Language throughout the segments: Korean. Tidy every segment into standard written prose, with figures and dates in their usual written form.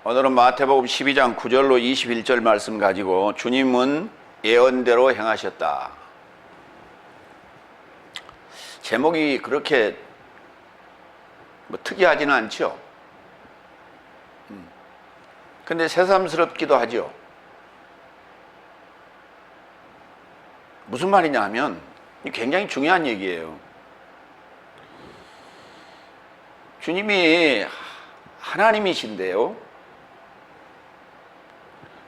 오늘은 마태복음 12장 9절로 21절 말씀 가지고 주님은 예언대로 행하셨다. 제목이 그렇게 특이하지는 않죠. 근데 새삼스럽기도 하죠. 무슨 말이냐 하면 굉장히 중요한 얘기예요. 주님이 하나님이신데요,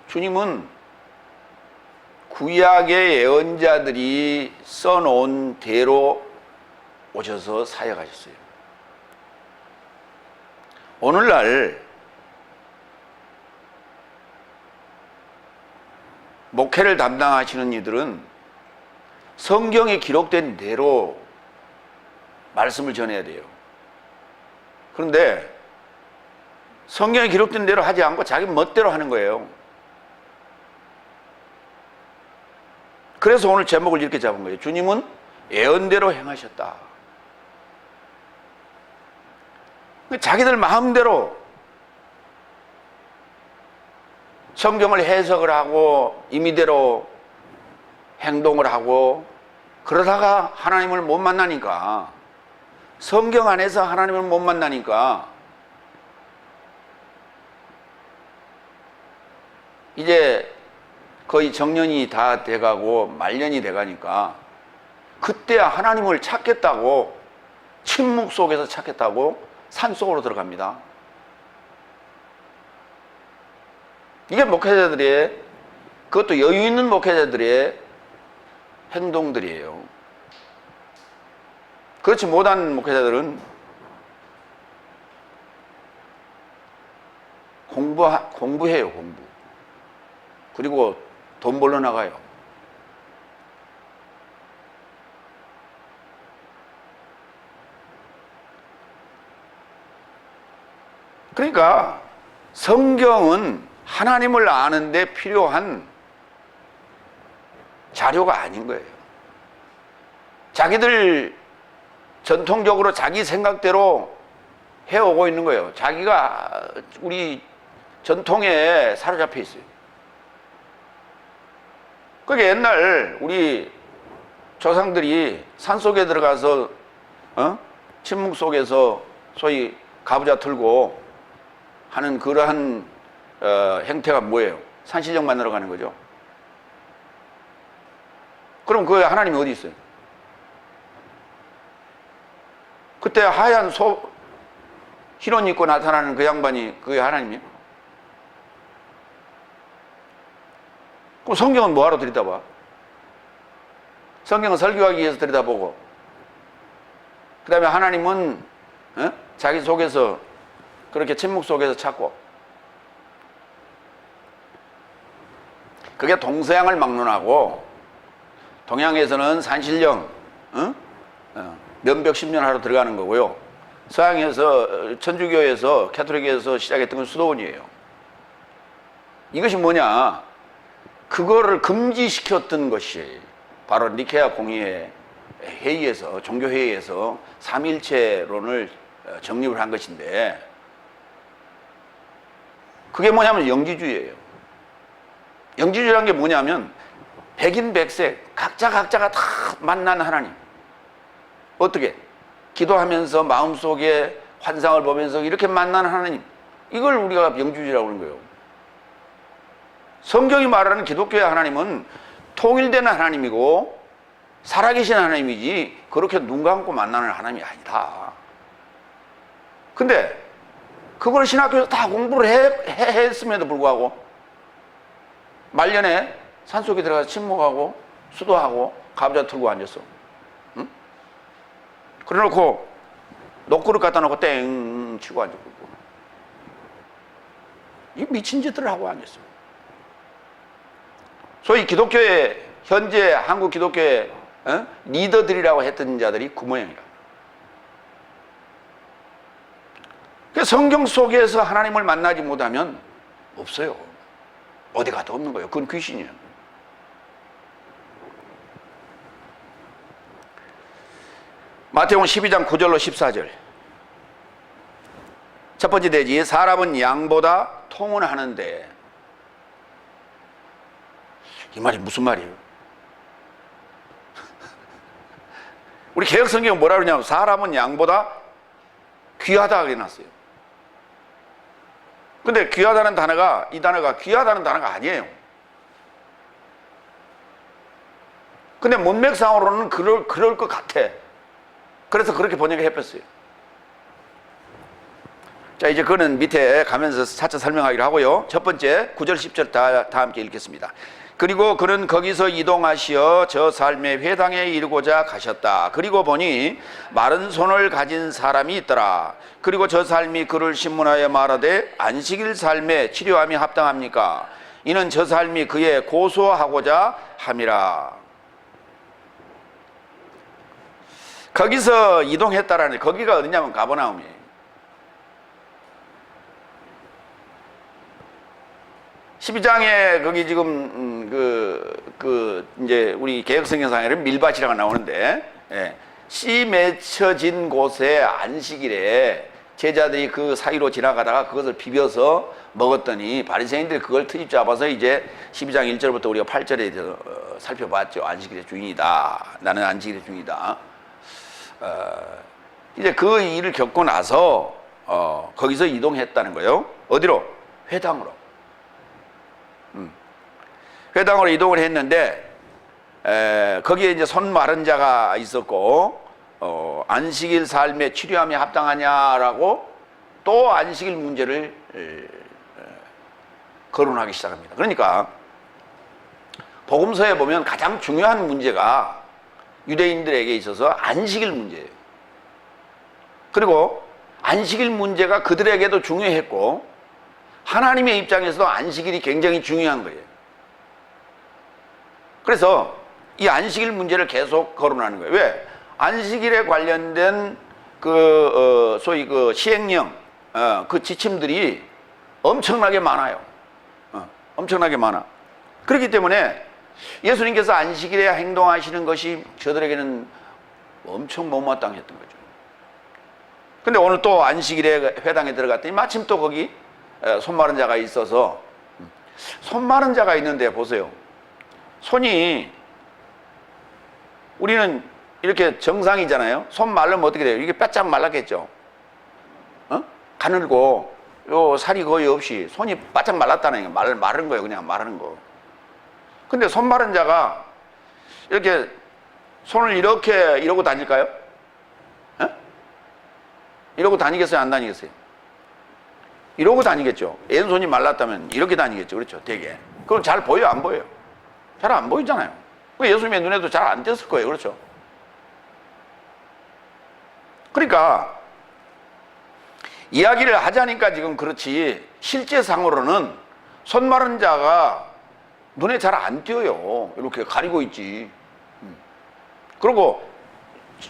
주님은 구약의 예언자들이 써놓은 대로 오셔서 사역하셨어요. 오늘날 목회를 담당하시는 이들은 성경에 기록된 대로 말씀을 전해야 돼요. 그런데 성경에 기록된 대로 하지 않고 자기 멋대로 하는 거예요. 그래서 오늘 제목을 이렇게 잡은 거예요. 주님은 예언대로 행하셨다. 자기들 마음대로 성경을 해석을 하고 임의대로 행동을 하고 그러다가 하나님을 못 만나니까, 성경 안에서 하나님을 못 만나니까 이제 거의 정년이 다 돼가고 말년이 돼가니까 그때야 하나님을 찾겠다고, 침묵 속에서 찾겠다고 산속으로 들어갑니다. 이게 목회자들의, 그것도 여유 있는 목회자들의 행동들이에요. 그렇지 못한 목회자들은 공부해요, 공부. 그리고 돈 벌러 나가요. 그러니까 성경은 하나님을 아는 데 필요한 자료가 아닌 거예요. 자기들 전통적으로 자기 생각대로 해오고 있는 거예요. 자기가 우리 전통에 사로잡혀 있어요. 그게 옛날 우리 조상들이 산속에 들어가서 침묵 속에서 소위 가부좌 틀고 하는 그러한 행태가 뭐예요? 산신령 만나러 가는 거죠. 그럼 그 하나님이 어디 있어요? 그때 하얀 흰옷 입고 나타나는 그 양반이 그게 하나님이에요? 그럼 성경은 뭐하러 들여다봐? 성경은 설교하기 위해서 들여다보고, 그 다음에 하나님은 자기 속에서 그렇게 침묵 속에서 찾고, 그게 동서양을 막론하고, 동양에서는 산신령 면벽 10년 하러 들어가는 거고요, 서양에서 천주교에서 캐톨릭에서 시작했던 건 수도원이에요. 이것이 뭐냐? 그거를 금지시켰던 것이 바로 니케아 공의회 회의에서, 종교회의에서 삼위일체론을 정립을 한 것인데, 그게 뭐냐면 영지주의예요. 영지주의라는 게 뭐냐면 백인 백색 각자가 다 만난 하나님. 어떻게? 기도하면서 마음속에 환상을 보면서 이렇게 만난 하나님, 이걸 우리가 영지주의라고 하는 거예요. 성경이 말하는 기독교의 하나님은 통일된 하나님이고 살아계신 하나님이지 그렇게 눈 감고 만나는 하나님이 아니다. 근데 그걸 신학교에서 다 공부를 했음에도 불구하고 말년에 산속에 들어가서 침묵하고 수도하고 가부좌 틀고 앉았어. 응? 그래놓고 녹그릇 갖다 놓고 땡 치고 앉았고, 이 미친 짓들을 하고 앉았어. 소위 기독교의, 현재 한국 기독교의 리더들이라고 했던 자들이 그 모양이라. 성경 속에서 하나님을 만나지 못하면 없어요. 어디 가도 없는 거예요. 그건 귀신이에요. 마태복음 12장 9절로 14절. 첫 번째 대지, 사람은 양보다 통원하는데 이 말이 무슨 말이에요? 우리 개혁성경은 뭐라 그러냐면 사람은 양보다 귀하다 해놨어요. 근데 귀하다는 단어가, 이 단어가 귀하다는 단어가 아니에요. 근데 문맥상으로는 그럴 것 같아. 그래서 그렇게 번역을 해봤어요. 자, 이제 그거는 밑에 가면서 차차 설명하기로 하고요. 첫 번째 9절 10절 다 함께 읽겠습니다. 그리고 그는 거기서 이동하시어 저 삶의 회당에 이르고자 가셨다. 그리고 보니 마른 손을 가진 사람이 있더라. 그리고 저 삶이 그를 신문하여 말하되 안식일 삶에 치료함이 합당합니까? 이는 저 삶이 그의 고소하고자 함이라. 거기서 이동했다라는, 거기가 어디냐면 가버나움이에요. 12장에 거기 지금 이제 우리 개혁성경상에는 밀밭이라고 나오는데, 예, 씨 맺혀진 곳에 안식일에 제자들이 그 사이로 지나가다가 그것을 비벼서 먹었더니 바리새인들이 그걸 트집 잡아서 이제 12장 1절부터 우리가 8절에 대해서 살펴봤죠. 안식일의 주인이다. 나는 안식일의 주인이다. 이제 그 일을 겪고 나서 거기서 이동했다는 거예요. 어디로? 회당으로. 회당으로 이동을 했는데 거기에 이제 손 마른 자가 있었고 안식일 삶에 치료함이 합당하냐라고 또 안식일 문제를 거론하기 시작합니다. 그러니까 복음서에 보면 가장 중요한 문제가 유대인들에게 있어서 안식일 문제예요. 그리고 안식일 문제가 그들에게도 중요했고 하나님의 입장에서도 안식일이 굉장히 중요한 거예요. 그래서 이 안식일 문제를 계속 거론하는 거예요. 왜? 안식일에 관련된 소위 시행령, 그 지침들이 엄청나게 많아요. 엄청나게 많아. 그렇기 때문에 예수님께서 안식일에 행동하시는 것이 저들에게는 엄청 못마땅했던 거죠. 근데 오늘 또 안식일에 회당에 들어갔더니 마침 또 거기 손 마른 자가 있어서, 손 마른 자가 있는데 보세요. 손이, 우리는 이렇게 정상이잖아요. 손 마르면 어떻게 돼요? 이게 바짝 말랐겠죠. 가늘고 요 살이 거의 없이 손이 바짝 말랐다는 거, 마른 거예요. 그냥 마른 거. 근데 손 마른 자가 이렇게 손을 이렇게 이러고 다닐까요? 이러고 다니겠어요? 안 다니겠어요? 이러고 다니겠죠. 왼손이 말랐다면 이렇게 다니겠죠. 그렇죠. 되게. 그럼 잘 보여요? 안 보여요? 잘 안 보이잖아요. 예수님의 눈에도 잘 안 띄었을 거예요. 그렇죠. 그러니까 이야기를 하자니까 지금 그렇지, 실제상으로는 손 마른 자가 눈에 잘 안 띄어요. 이렇게 가리고 있지. 그리고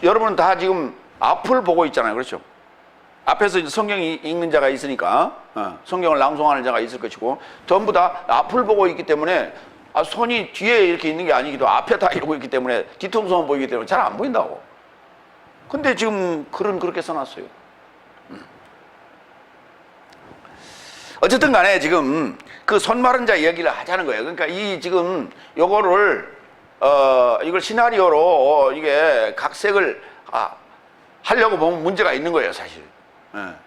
여러분은 다 지금 앞을 보고 있잖아요. 그렇죠. 앞에서 이제 성경 읽는 자가 있으니까 성경을 낭송하는 자가 있을 것이고, 전부 다 앞을 보고 있기 때문에 손이 뒤에 이렇게 있는 게 아니기도 앞에 다 이러고 있기 때문에 뒤통수만 보이기 때문에 잘 안 보인다고. 근데 지금 글은 그렇게 써놨어요. 어쨌든 간에 지금 그 손 마른 자 이야기를 하자는 거예요. 그러니까 이 지금 요거를 이걸 시나리오로 이게 각색을 하려고 보면 문제가 있는 거예요, 사실.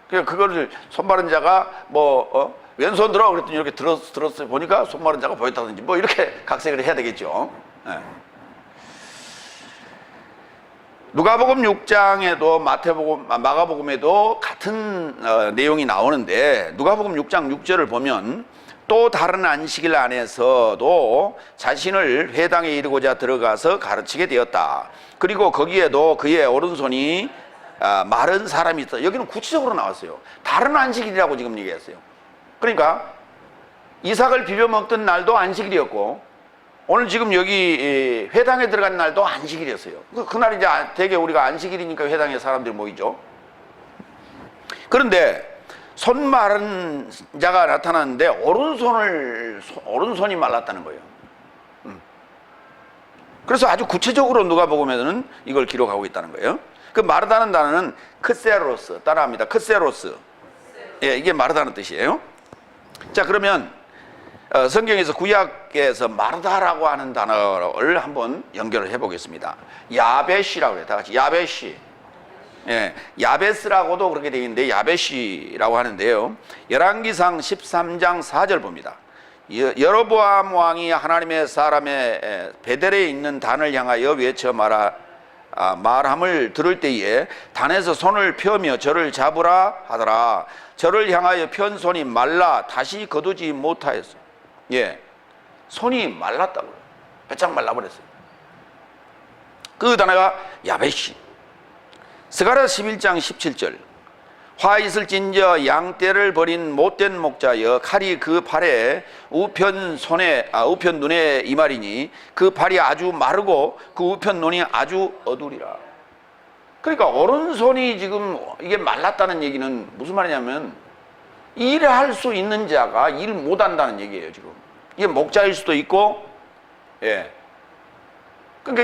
그러니까 그거를 손 마른 자가 왼손 들어 그랬더니 이렇게 들었어 보니까 손 마른 자가 보였다든지 이렇게 각색을 해야 되겠죠. 누가복음 6장에도 마가복음에도 같은 내용이 나오는데, 누가복음 6장 6절을 보면 또 다른 안식일 안에서도 자신을 회당에 이르고자 들어가서 가르치게 되었다. 그리고 거기에도 그의 오른손이 마른 사람이 있다. 여기는 구체적으로 나왔어요. 다른 안식일이라고 지금 얘기했어요. 그러니까 이삭을 비벼 먹던 날도 안식일이었고, 오늘 지금 여기 회당에 들어간 날도 안식일이었어요. 그날 이제 되게 우리가 안식일이니까 회당에 사람들이 모이죠. 그런데 손 마른 자가 나타났는데 오른손이 말랐다는 거예요. 그래서 아주 구체적으로 누가복음에는 이걸 기록하고 있다는 거예요. 그 마르다는 단어는 크세로스, 따라합니다. 크세로스. 예, 이게 마르다는 뜻이에요. 자, 그러면 성경에서 구약에서 마르다라고 하는 단어를 한번 연결을 해보겠습니다. 야벳이라고 해요. 다 같이 야벳이. 예, 야베스라고도 그렇게 되어 있는데 야벳이라고 하는데요. 열왕기상 13장 4절 봅니다. 여로보암 왕이 하나님의 사람의 베델에 있는 단을 향하여 외쳐 말함을 들을 때에 단에서 손을 펴며 저를 잡으라 하더라. 저를 향하여 편 손이 말라 다시 거두지 못하였어. 예, 손이 말랐다고요. 바짝 말라버렸어요. 그 단어가 야벳이. 스가랴 11장 17절 화 있을진저 양떼를 버린 못된 목자여 칼이 그 팔에 우편 눈에 이 말이니 그 팔이 아주 마르고 그 우편 눈이 아주 어두리라. 그러니까 오른손이 지금 이게 말랐다는 얘기는 무슨 말이냐면 일할 수 있는 자가 일 못한다는 얘기예요. 지금 이게 목자일 수도 있고, 예, 그러니까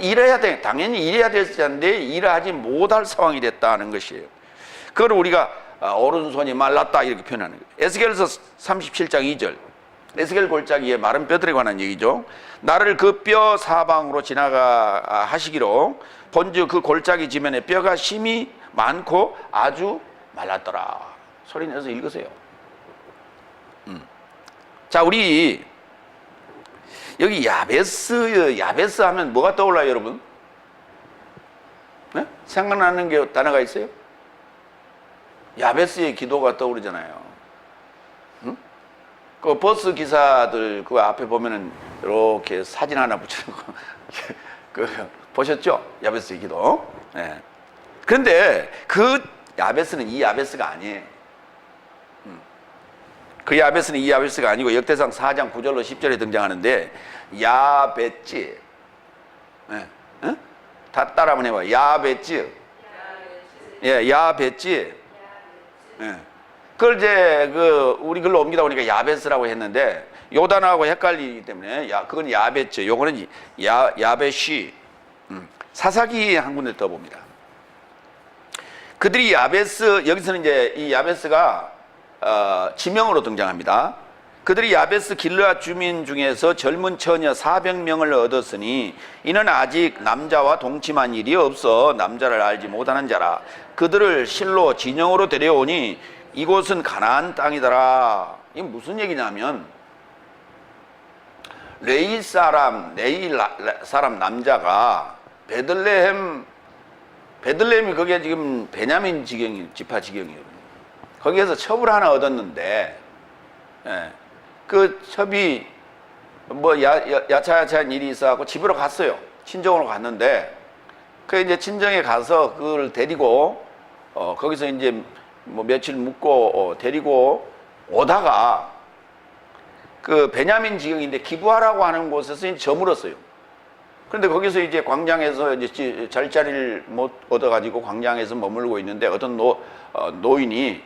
일해야 돼. 당연히 일해야 될 자인데 일하지 못할 상황이 됐다는 것이에요. 그걸 우리가 오른손이 말랐다 이렇게 표현하는 거예요. 에스겔서 37장 2절 에스겔 골짜기에 마른 뼈들에 관한 얘기죠. 나를 그 뼈 사방으로 지나가 하시기로 본즉 그 골짜기 지면에 뼈가 심이 많고 아주 말랐더라. 소리 내서 읽으세요. 자, 우리 여기 야베스 하면 뭐가 떠올라요, 여러분? 네? 생각나는 게 단어가 있어요? 야베스의 기도가 떠오르잖아요. 응? 그 버스 기사들 그 앞에 보면은 이렇게 사진 하나 붙여놓고 그 보셨죠? 야베스의 기도. 네. 그런데 그 야베스는 이 야베스가 아니에요. 그 야베스는 이 야베스가 아니고 역대상 4장 9절로 10절에 등장하는데 야벳지. 네. 응? 다 따라 한번 해봐요. 야벳지. 예, 야벳지. 예. 그걸 이제 우리 글로 옮기다 보니까 야베스라고 했는데 요단하고 헷갈리기 때문에 그건 야벳지. 요거는 야벳이. 사사기 한 군데 더 봅니다. 그들이 야베스, 여기서는 이제 이 야베스가 지명으로 등장합니다. 그들이 야베스 길르앗 주민 중에서 젊은 처녀 400명을 얻었으니 이는 아직 남자와 동침한 일이 없어 남자를 알지 못하는 자라. 그들을 실로 진영으로 데려오니 이곳은 가나안 땅이더라. 이게 무슨 얘기냐면 레위 사람 남자가 베들레헴이 거기에 지금 베냐민 지파 지경이에요. 거기에서 첩을 하나 얻었는데, 예, 그 첩이 뭐 야차야차한 일이 있어갖고 집으로 갔어요. 친정으로 갔는데, 그 이제 친정에 가서 그걸 데리고, 거기서 이제 뭐 며칠 묵고, 데리고 오다가, 그 베냐민 지경인데 기부하라고 하는 곳에서 이제 저물었어요. 그런데 거기서 이제 광장에서 이제 잘자리를 못 얻어가지고 광장에서 머물고 있는데 어떤 노인이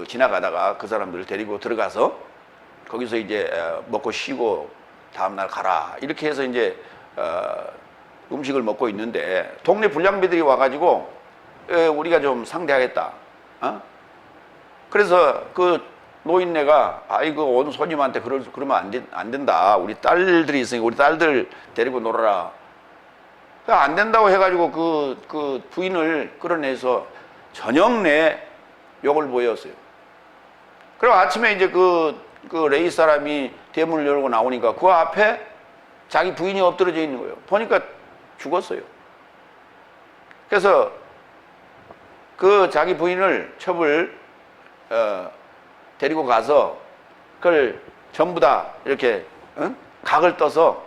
지나가다가 그 사람들을 데리고 들어가서 거기서 이제 먹고 쉬고 다음날 가라 이렇게 해서 이제 음식을 먹고 있는데 동네 불량배들이 와가지고 우리가 좀 상대하겠다. 그래서 그 노인네가 아이고 온 손님한테 그러면 안 된다. 우리 딸들이 있으니까 우리 딸들 데리고 놀아라. 안 된다고 해가지고 그 부인을 끌어내서 저녁 내 욕을 보였어요. 그리고 아침에 이제 그 레이 사람이 대문을 열고 나오니까 그 앞에 자기 부인이 엎드러져 있는 거예요. 보니까 죽었어요. 그래서 그 자기 부인을 첩을 데리고 가서 그걸 전부 다 이렇게 각을 떠서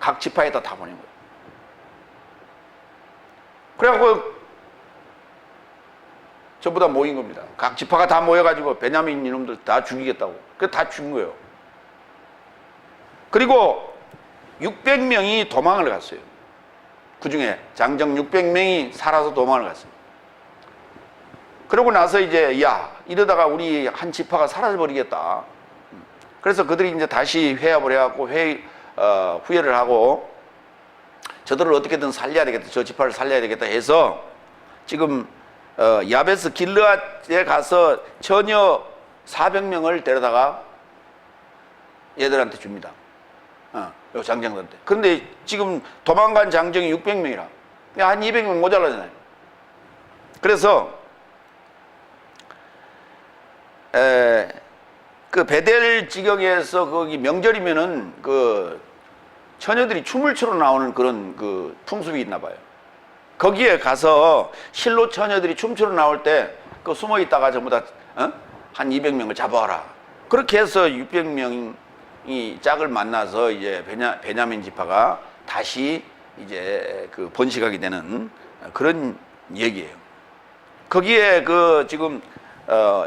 각 지파에다 다 보낸 거예요. 그래갖고 전부 다 모인 겁니다. 각 지파가 다 모여가지고 베냐민 이놈들 다 죽이겠다고. 그래서 다 죽은 거예요. 그리고 600명이 도망을 갔어요. 그 중에 장정 600명이 살아서 도망을 갔어요. 그러고 나서 이제 이러다가 우리 한 지파가 사라져버리겠다. 그래서 그들이 이제 다시 회합을 해갖고 후회를 하고 저들을 어떻게든 살려야 되겠다. 저 지파를 살려야 되겠다 해서 지금 야베스 길르앗에 가서 처녀 400명을 데려다가 얘들한테 줍니다. 요 장정들한테. 그런데 지금 도망간 장정이 600명이라. 한 200명 모자라잖아요. 그래서 그 베델 지경에서 거기 명절이면은 그 처녀들이 춤을 추러 나오는 그런 그 풍습이 있나 봐요. 거기에 가서 실로 처녀들이 춤추러 나올 때 그 숨어 있다가 전부 다 한 200명을 잡아와라. 그렇게 해서 600명이 짝을 만나서 이제 베냐민 지파가 다시 이제 그 번식하게 되는 그런 얘기예요. 거기에 그 지금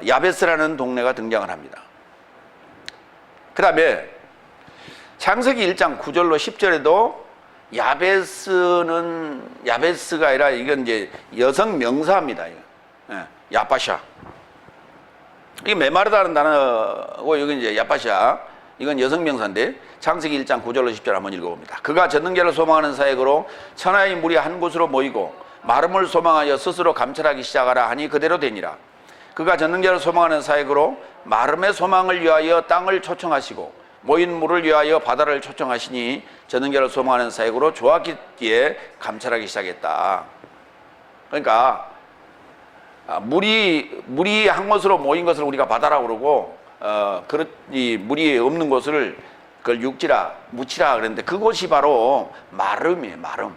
야베스라는 동네가 등장을 합니다. 그 다음에 창세기 1장 9절로 10절에도 야베스가 아니라 이건 이제 여성 명사입니다. 야빠샤. 이게 메마르다는 단어고 여기 이제 야빠샤. 이건 여성 명사인데 창세기 1장 9절로 10절 한번 읽어봅니다. 그가 전능자를 소망하는 사역으로 천하의 무리 한 곳으로 모이고 마름을 소망하여 스스로 감찰하기 시작하라 하니 그대로 되니라. 그가 전능자를 소망하는 사역으로 마름의 소망을 위하여 땅을 초청하시고 모인 물을 위하여 바다를 초청하시니 전능자를 소망하는 사역으로 좋았기에 감찰하기 시작했다. 그러니까 물이 한 곳으로 모인 것을 우리가 바다라고 그러고 이 물이 없는 곳을 그걸 육지라 무치라 그랬는데 그곳이 바로 마름이에요. 마름.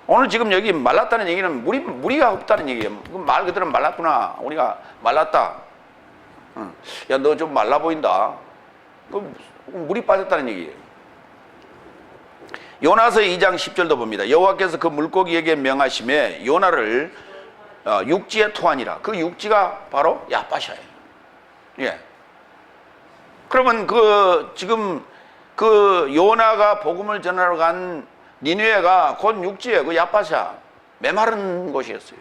오늘 지금 여기 말랐다는 얘기는 무리가 없다는 얘기예요. 말 그대로 말랐구나. 우리가 말랐다. 야, 너 좀 말라 보인다. 물이 빠졌다는 얘기예요. 요나서 2장 10절도 봅니다. 여호와께서 그 물고기에게 명하심에 요나를 육지에 토하니라. 그 육지가 바로 야빠샤예요. 예. 그러면 지금 요나가 복음을 전하러 간 니느웨가 곧 육지에 그 야빠샤 메마른 곳이었어요.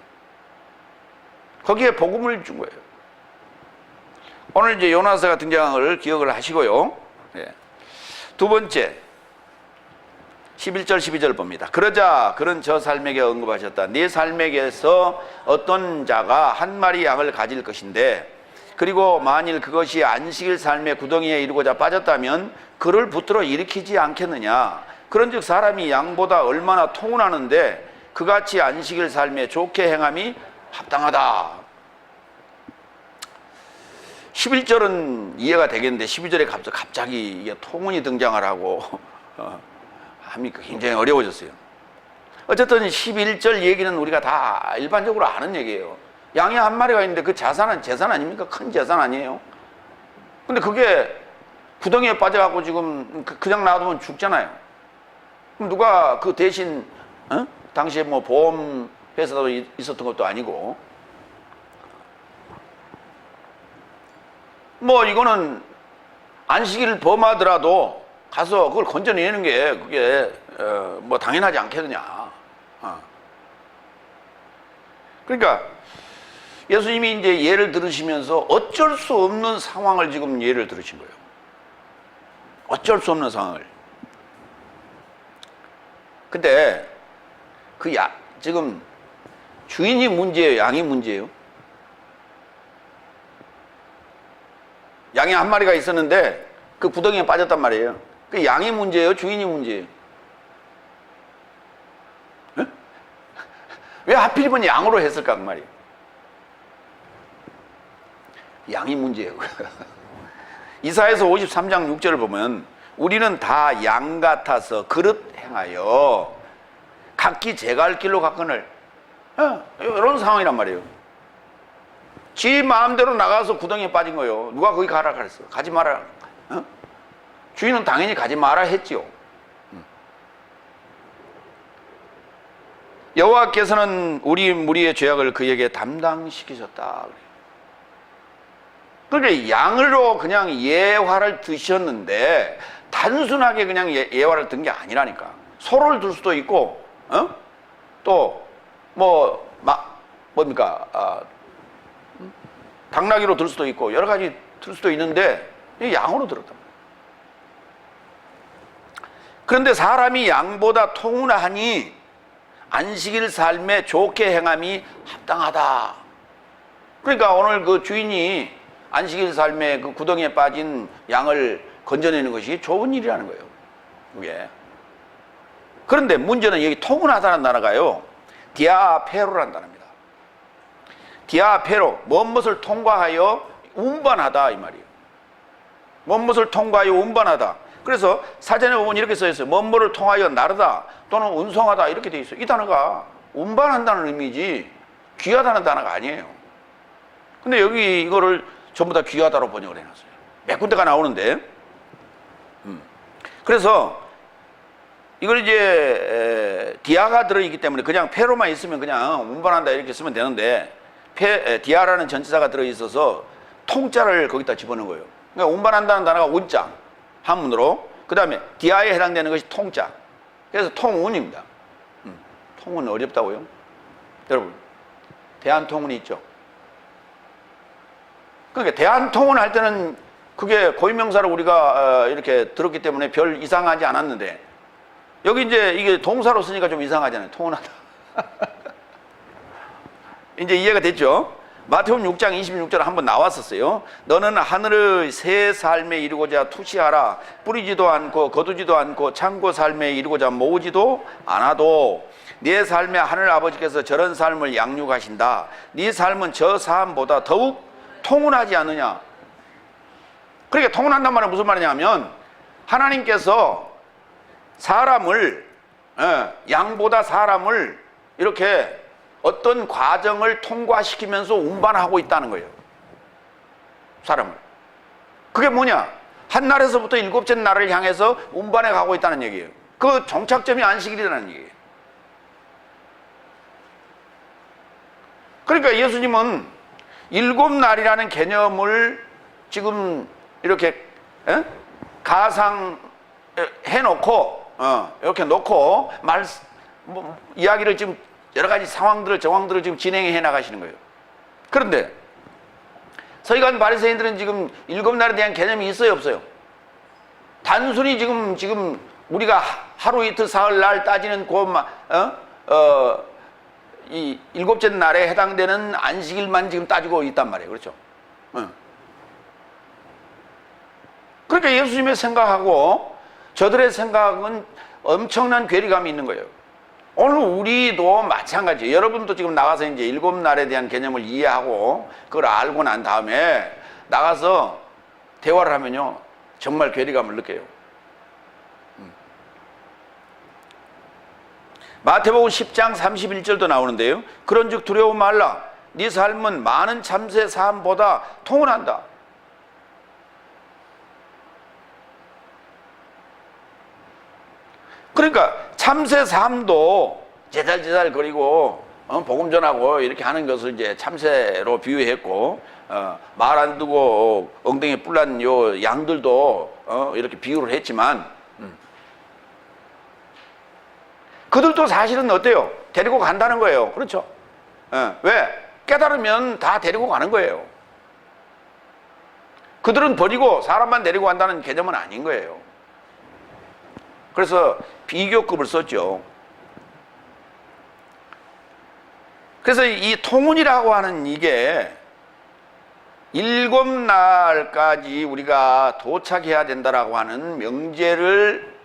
거기에 복음을 준 거예요. 오늘 이제 요나서가 등장을 기억을 하시고요. 예. 두 번째 11절 12절 봅니다. 그러자 그런 저 삶에게 언급하셨다. 네 삶에게서 어떤 자가 한 마리 양을 가질 것인데 그리고 만일 그것이 안식일 삶의 구덩이에 이르고자 빠졌다면 그를 붙들어 일으키지 않겠느냐. 그런즉 사람이 양보다 얼마나 통운하는데 그같이 안식일 삶에 좋게 행함이 합당하다. 11절은 이해가 되겠는데 12절에 갑자기 이게 통운이 등장을 하고 함이 굉장히 어려워졌어요. 어쨌든 11절 얘기는 우리가 다 일반적으로 아는 얘기예요. 양이 한 마리가 있는데 그 재산 아닙니까? 큰 재산 아니에요? 근데 그게 구덩이에 빠져갖고 지금 그냥 놔두면 죽잖아요. 그럼 누가 그 대신 당시에 뭐 보험 회사도 있었던 것도 아니고 뭐 이거는 안식일을 범하더라도 가서 그걸 건져내는 게 그게 뭐 당연하지 않겠느냐. 그러니까 예수님이 이제 예를 들으시면서 어쩔 수 없는 상황을 지금 예를 들으신 거예요. 어쩔 수 없는 상황을. 근데 지금 주인이 문제예요? 양이 문제예요? 양이 한 마리가 있었는데 그 구덩이에 빠졌단 말이에요. 그 양이 문제예요? 주인이 문제예요? 네? 왜 하필이면 양으로 했을까 그 말이에요? 양이 문제예요. 이사야서 53장 6절을 보면 우리는 다 양 같아서 그릇 행하여 각기 제갈 길로 갔거늘 이런 상황이란 말이에요. 지 마음대로 나가서 구덩이에 빠진 거예요. 누가 거기 가라 그랬어? 가지 마라. 주인은 당연히 가지 마라 했지요. 여호와께서는 우리 무리의 죄악을 그에게 담당시키셨다. 그러니까 양으로 그냥 예화를 드셨는데 단순하게 그냥 예화를 든 게 아니라니까. 소를 들 수도 있고, 또 뭡니까? 당나귀로 들 수도 있고 여러 가지 들 수도 있는데 양으로 들었단 말이에요. 그런데 사람이 양보다 통운하니 안식일 삶에 좋게 행함이 합당하다. 그러니까 오늘 그 주인이 안식일 삶에 그 구덩이에 빠진 양을 건져내는 것이 좋은 일이라는 거예요. 그게. 그런데 문제는 여기 통운하다는 나라가요, 디아페로라는 나라입니다. 디아페로, 뭔것을 통과하여 운반하다 이 말이에요. 뭔것을 통과하여 운반하다. 그래서 사전에 보면 이렇게 써 있어요. 뭔뭐를 통하여 나르다 또는 운송하다 이렇게 돼 있어요. 이 단어가 운반한다는 의미지 귀하다는 단어가 아니에요. 근데 여기 이거를 전부 다 귀하다로 번역을 해놨어요. 몇 군데가 나오는데, 그래서 이걸 이제 디아가 들어있기 때문에 그냥 페로만 있으면 그냥 운반한다 이렇게 쓰면 되는데, 디아라는 전치사가 들어있어서 통자를 거기다 집어넣은 거예요. 그러니까 운반한다는 단어가 운자, 한문으로. 그 다음에 디아에 해당되는 것이 통자. 그래서 통운입니다. 통운 어렵다고요? 여러분, 대한통운이 있죠. 그러니까 대한통운 할 때는 그게 고유명사로 우리가 이렇게 들었기 때문에 별 이상하지 않았는데, 여기 이제 이게 동사로 쓰니까 좀 이상하잖아요. 통운하다. 이제 이해가 됐죠? 마태복음 6장 26절 한번 나왔었어요. 너는 하늘의 새 삶에 이르고자 투시하라. 뿌리지도 않고 거두지도 않고 창고 삶에 이르고자 모으지도 않아도 네 삶에 하늘 아버지께서 저런 삶을 양육하신다. 네 삶은 저 삶보다 더욱 통운하지 않느냐. 그러니까 통운한단 말은 무슨 말이냐면, 하나님께서 사람을, 양보다 사람을 이렇게 어떤 과정을 통과시키면서 운반하고 있다는 거예요. 사람을. 그게 뭐냐? 한 날에서부터 일곱째 날을 향해서 운반해 가고 있다는 얘기예요. 그 정착점이 안식일이라는 얘기예요. 그러니까 예수님은 일곱 날이라는 개념을 지금 이렇게 가상해 놓고 이렇게 놓고 이야기를 지금 여러 가지 상황들을, 정황들을 지금 진행해 나가시는 거예요. 그런데 서기관 바리새인들은 지금 일곱 날에 대한 개념이 있어요, 없어요? 단순히 지금 우리가 하루 이틀 사흘 날 따지는 이 일곱째 날에 해당되는 안식일만 지금 따지고 있단 말이에요. 그렇죠? 그러니까 예수님의 생각하고 저들의 생각은 엄청난 괴리감이 있는 거예요. 오늘 우리도 마찬가지예요. 여러분도 지금 나가서 이제 일곱 날에 대한 개념을 이해하고 그걸 알고 난 다음에 나가서 대화를 하면요, 정말 괴리감을 느껴요. 마태복음 10장 31절도 나오는데요. 그런즉 두려워 말라. 네 삶은 많은 참새 삶보다 통운한다. 그러니까 참새 삶도 제잘제잘 거리고 복음 전하고 이렇게 하는 것을 이제 참새로 비유했고, 말 안 두고 엉덩이에 뿔난 요 양들도 이렇게 비유를 했지만, 그들도 사실은 어때요? 데리고 간다는 거예요. 그렇죠? 왜? 깨달으면 다 데리고 가는 거예요. 그들은 버리고 사람만 데리고 간다는 개념은 아닌 거예요. 그래서 비교급을 썼죠. 그래서 이 통운이라고 하는 이게 일곱 날까지 우리가 도착해야 된다라고 하는 명제를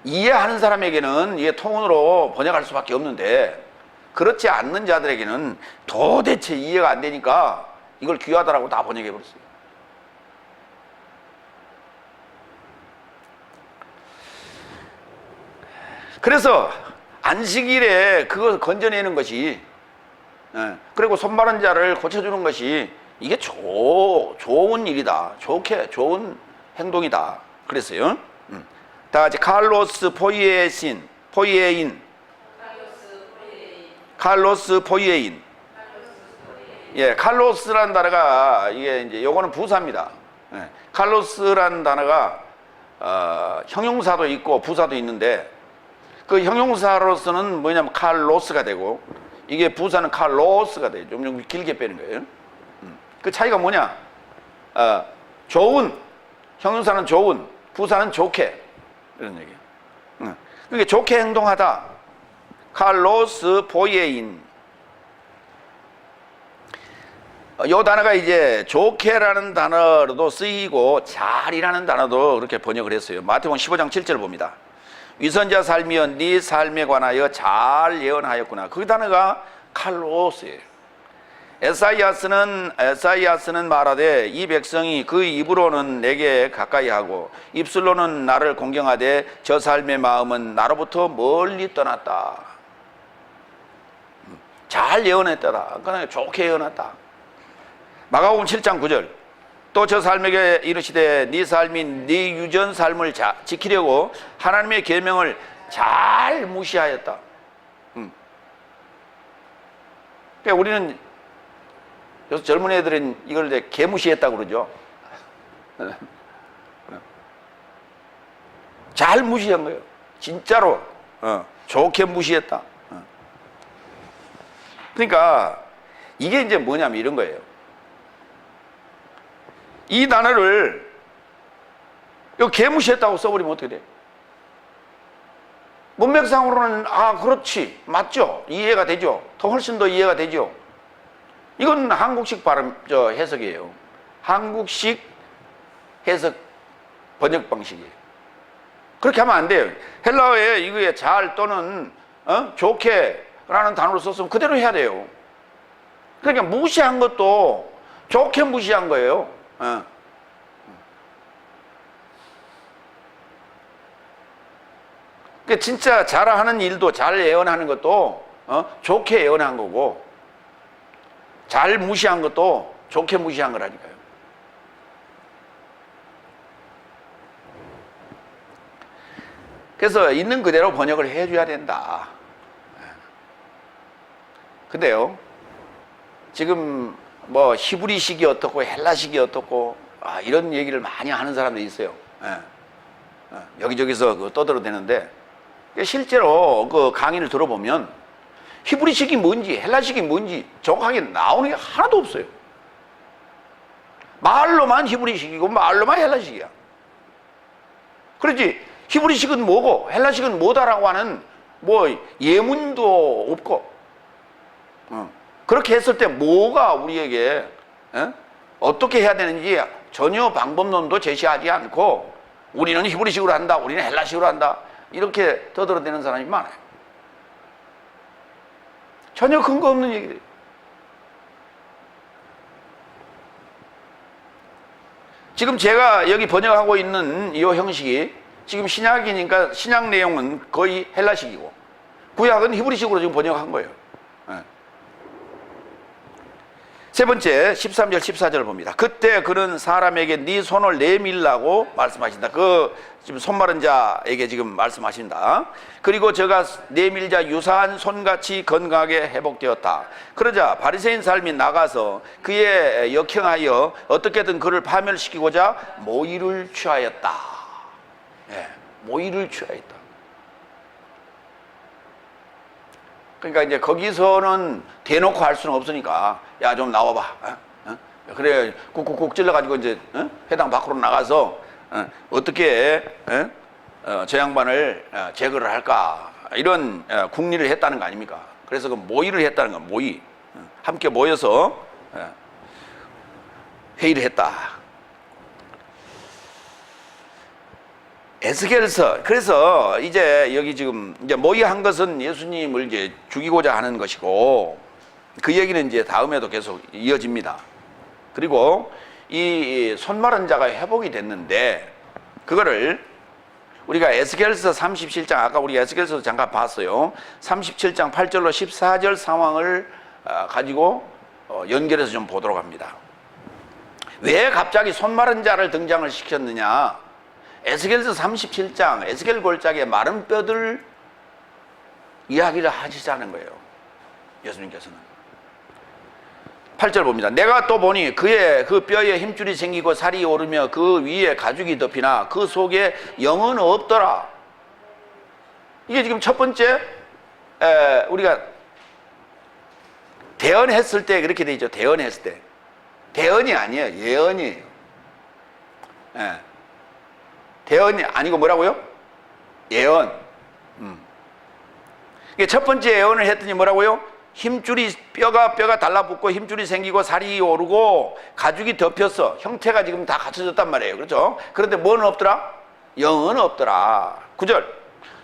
이해하는 사람에게는 이게 통운으로 번역할 수밖에 없는데, 그렇지 않는 자들에게는 도대체 이해가 안 되니까 이걸 귀하다라고 다 번역해 버렸어요. 그래서 안식일에 그것을 건져내는 것이, 그리고 손마른 자를 고쳐주는 것이 이게 좋은 일이다. 좋은 행동이다. 그랬어요. 다 같이 칼로스 포이에인. 예, 칼로스라는 단어가 이게 이제 요거는 부사입니다. 칼로스라는 단어가 형용사도 있고 부사도 있는데, 그 형용사로서는 뭐냐면 칼로스가 되고, 이게 부사는 칼로스가 돼요. 좀 길게 빼는 거예요. 그 차이가 뭐냐? 좋은, 형용사는 좋은, 부사는 좋게, 이런 얘기예요. 그러니까 좋게 행동하다. 칼로스 포이에인. 요 단어가 이제 좋게라는 단어로도 쓰이고 잘이라는 단어도 그렇게 번역을 했어요. 마태복음 15장 7절 봅니다. 위선자 삶이여 네 삶에 관하여 잘 예언하였구나. 그 단어가 칼로스예요. 에사이아스는 말하되 이 백성이 그 입으로는 내게 가까이 하고 입술로는 나를 공경하되 저 삶의 마음은 나로부터 멀리 떠났다. 잘 예언했다. 그러니까 좋게 예언했다. 마가복음 7장 9절 또 저 삶에게 이르시되 네 삶이 네 유전 삶을 지키려고 하나님의 계명을 잘 무시하였다. 그러니까 우리는 요새 젊은 애들은 이걸 이제 개무시했다고 그러죠. 잘 무시한 거예요. 진짜로 좋게 무시했다. 그러니까 이게 이제 뭐냐면 이런 거예요. 이 단어를 이거 개무시했다고 써버리면 어떻게 돼? 문맥상으로는 그렇지 맞죠, 이해가 되죠. 더 훨씬 더 이해가 되죠. 이건 한국식 발음 해석이에요. 한국식 해석 번역 방식이에요. 그렇게 하면 안 돼요. 헬라어에 이거에 잘 또는 좋게라는 단어를 썼으면 그대로 해야 돼요. 그러니까 무시한 것도 좋게 무시한 거예요. 그러니까 진짜 잘하는 일도 잘 예언하는 것도 좋게 예언한 거고 잘 무시한 것도 좋게 무시한 거라니까요. 그래서 있는 그대로 번역을 해줘야 된다. 근데요, 지금 뭐 히브리식이 어떻고 헬라식이 어떻고 이런 얘기를 많이 하는 사람들이 있어요. 여기저기서 떠들어대는데 실제로 그 강의를 들어보면 히브리식이 뭔지 헬라식이 뭔지 정확하게 나오는 게 하나도 없어요. 말로만 히브리식이고 말로만 헬라식이야. 그렇지 히브리식은 뭐고 헬라식은 뭐다라고 하는 뭐 예문도 없고 그렇게 했을 때 뭐가 우리에게 어떻게 해야 되는지 전혀 방법론도 제시하지 않고 우리는 히브리식으로 한다, 우리는 헬라식으로 한다 이렇게 떠들어대는 사람이 많아요. 전혀 근거 없는 얘기들. 지금 제가 여기 번역하고 있는 이 형식이 지금 신약이니까 신약 내용은 거의 헬라식이고 구약은 히브리식으로 지금 번역한 거예요. 세 번째 13절 14절을 봅니다. 그때 그는 사람에게 네 손을 내밀라고 말씀하신다. 그 지금 손 마른 자에게 지금 말씀하신다. 그리고 저가 내밀자 유사한 손같이 건강하게 회복되었다. 그러자 바리새인 사람이 나가서 그의 역행하여 어떻게든 그를 파멸시키고자 모의를 취하였다. 모의를 취하였다. 그러니까 이제 거기서는 대놓고 할 수는 없으니까 야 좀 나와봐. 그래 꾹꾹꾹 찔러가지고 이제 회당 밖으로 나가서 어떻게 저 양반을 제거를 할까 이런 궁리를 했다는 거 아닙니까? 그래서 그 모의를 했다는 거 모의. 함께 모여서 회의를 했다. 에스겔서. 그래서 이제 여기 지금 이제 모의한 것은 예수님을 이제 죽이고자 하는 것이고 그 얘기는 이제 다음에도 계속 이어집니다. 그리고 이 손마른 자가 회복이 됐는데 그거를 우리가 에스겔서 37장 아까 우리 에스겔서 잠깐 봤어요. 37장 8절로 14절 상황을 가지고 연결해서 좀 보도록 합니다. 왜 갑자기 손마른 자를 등장을 시켰느냐? 에스겔서 37장 에스겔 골짜기에 마른 뼈들 이야기를 하시자는 거예요. 예수님께서는 8절 봅니다. 내가 또 보니 그의 그 뼈에 힘줄이 생기고 살이 오르며 그 위에 가죽이 덮이나 그 속에 영은 없더라. 이게 지금 첫 번째 우리가 대언했을 때 그렇게 돼 있죠. 대언했을 때. 대언이 아니에요. 예언이에요. 대언이 아니고 뭐라고요? 예언. 이게 첫 번째 예언을 했더니 뭐라고요? 힘줄이 뼈가 달라붙고 힘줄이 생기고 살이 오르고 가죽이 덮였어. 형태가 지금 다 갖춰졌단 말이에요. 그렇죠? 그런데 뭐는 없더라? 영은 없더라. 9절.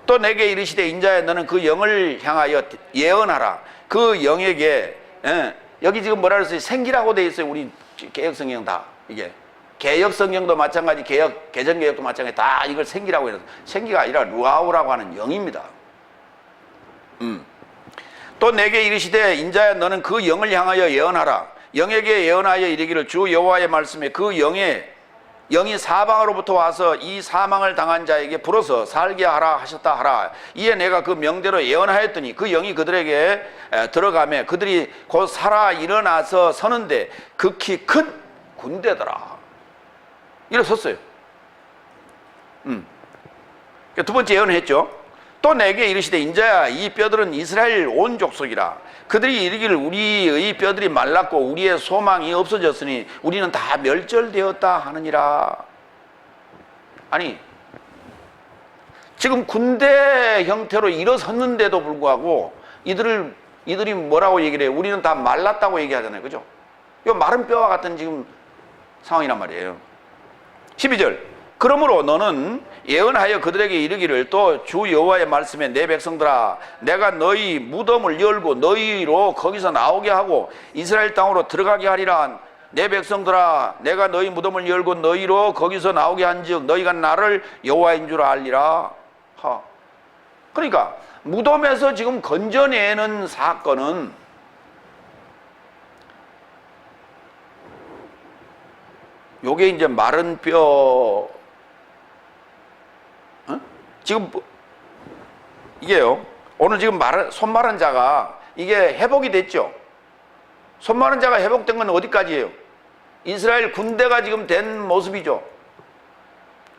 또 내게 이르시되 인자야 너는 그 영을 향하여 예언하라. 그 영에게 여기 지금 뭐라 그랬어요? 생기라고 돼 있어요. 우리 개혁성경 다 이게 개혁성경도 마찬가지 개정개혁도 마찬가지 다 이걸 생기라고 해서 생기가 아니라 루아우라고 하는 영입니다. 또 내게 이르시되 인자야 너는 그 영을 향하여 예언하라. 영에게 예언하여 이르기를 주 여호와의 말씀에 그 영이 사방으로부터 와서 이 사망을 당한 자에게 불어서 살게 하라 하셨다 하라. 이에 내가 그 명대로 예언하였더니 그 영이 그들에게 들어가매 그들이 곧 살아 일어나서 서는데 극히 큰 군대더라. 일어섰어요. 두 번째 예언을 했죠. 또 내게 이르시되 인자야 이 뼈들은 이스라엘 온 족속이라. 그들이 이르기를 우리의 뼈들이 말랐고 우리의 소망이 없어졌으니 우리는 다 멸절되었다 하느니라. 아니 지금 군대 형태로 일어섰는데도 불구하고 이들이 뭐라고 얘기를 해요? 우리는 다 말랐다고 얘기하잖아요. 그죠? 이 마른 뼈와 같은 지금 상황이란 말이에요. 12절. 그러므로 너는 예언하여 그들에게 이르기를 또 주 여호와의 말씀에 내 백성들아 내가 너희 무덤을 열고 너희로 거기서 나오게 하고 이스라엘 땅으로 들어가게 하리라. 내 백성들아 내가 너희 무덤을 열고 너희로 거기서 나오게 한즉 너희가 나를 여호와인 줄 알리라. 그러니까 무덤에서 지금 건져내는 사건은 요게 이제 마른 뼈 지금 이게요. 오늘 지금 손 마른 자가 이게 회복이 됐죠. 손 마른 자가 회복된 건 어디까지예요? 이스라엘 군대가 지금 된 모습이죠.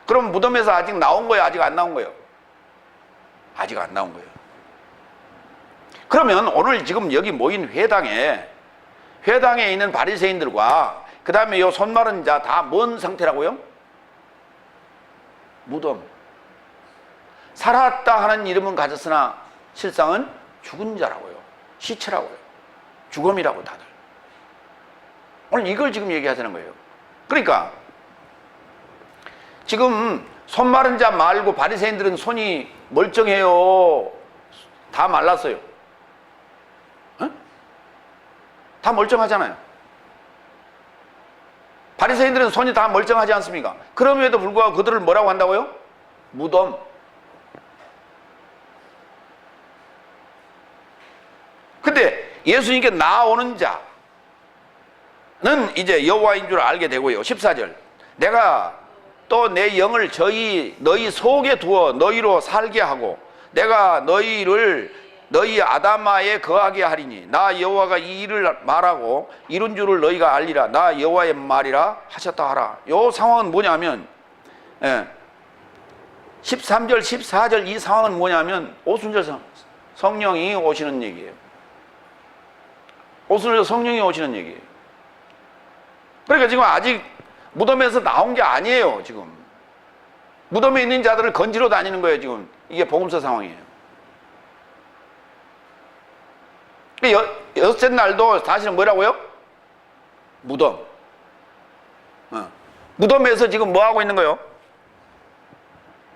그럼 무덤에서 아직 나온 거예요? 아직 안 나온 거예요? 아직 안 나온 거예요. 그러면 오늘 지금 여기 모인 회당에 있는 바리새인들과 그 다음에 요 손 마른 자 다 뭔 상태라고요? 무덤. 살았다 하는 이름은 가졌으나 실상은 죽은 자라고요. 시체라고요. 죽음이라고 다들. 오늘 이걸 지금 얘기하자는 거예요. 그러니까 지금 손 마른 자 말고 바리새인들은 손이 멀쩡해요. 다 말랐어요. 다 멀쩡하잖아요. 바리새인들은 손이 다 멀쩡하지 않습니까? 그럼에도 불구하고 그들을 뭐라고 한다고요? 무덤. 근데 예수님께 나오는 자는 이제 여호와인 줄 알게 되고요. 14절. 내가 또 내 영을 너희 속에 두어 너희로 살게 하고 내가 너희 아담아에 거하게 하리니 나 여호와가 이 일을 말하고 이룬 줄을 너희가 알리라. 나 여호와의 말이라 하셨다 하라. 요 상황은 뭐냐면 13절 14절 이 상황은 뭐냐면 오순절 성령이 오시는 얘기예요. 오순절 성령이 오시는 얘기예요. 그러니까 지금 아직 무덤에서 나온 게 아니에요. 지금 무덤에 있는 자들을 건지러 다니는 거예요. 지금 이게 복음서 상황이에요. 여섯째 날도 사실은 뭐라고요? 무덤. 무덤에서 지금 뭐 하고 있는 거예요?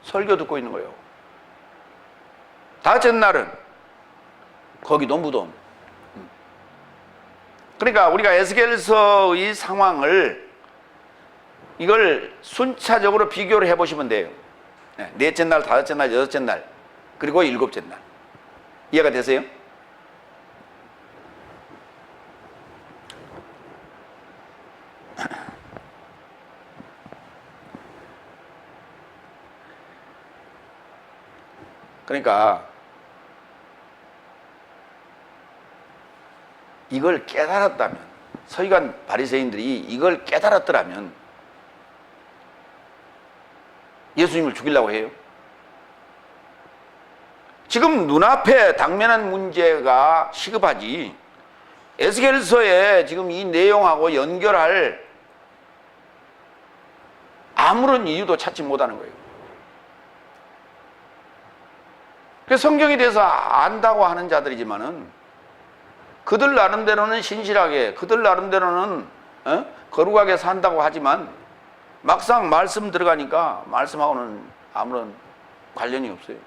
설교 듣고 있는 거예요. 다섯째 날은 거기도 무덤. 그러니까 우리가 에스겔서의 상황을 이걸 순차적으로 비교를 해보시면 돼요. 넷째 날, 다섯째 날, 여섯째 날, 그리고 일곱째 날. 이해가 되세요? 그러니까 이걸 깨달았다면, 서기관 바리새인들이 이걸 깨달았더라면 예수님을 죽이려고 해요. 지금 눈앞에 당면한 문제가 시급하지 에스겔서에 지금 이 내용하고 연결할 아무런 이유도 찾지 못하는 거예요. 그래서 성경에 대해서 안다고 하는 자들이지만은 그들 나름대로는 신실하게, 그들 나름대로는 거룩하게 산다고 하지만 막상 말씀 들어가니까 말씀하고는 아무런 관련이 없어요.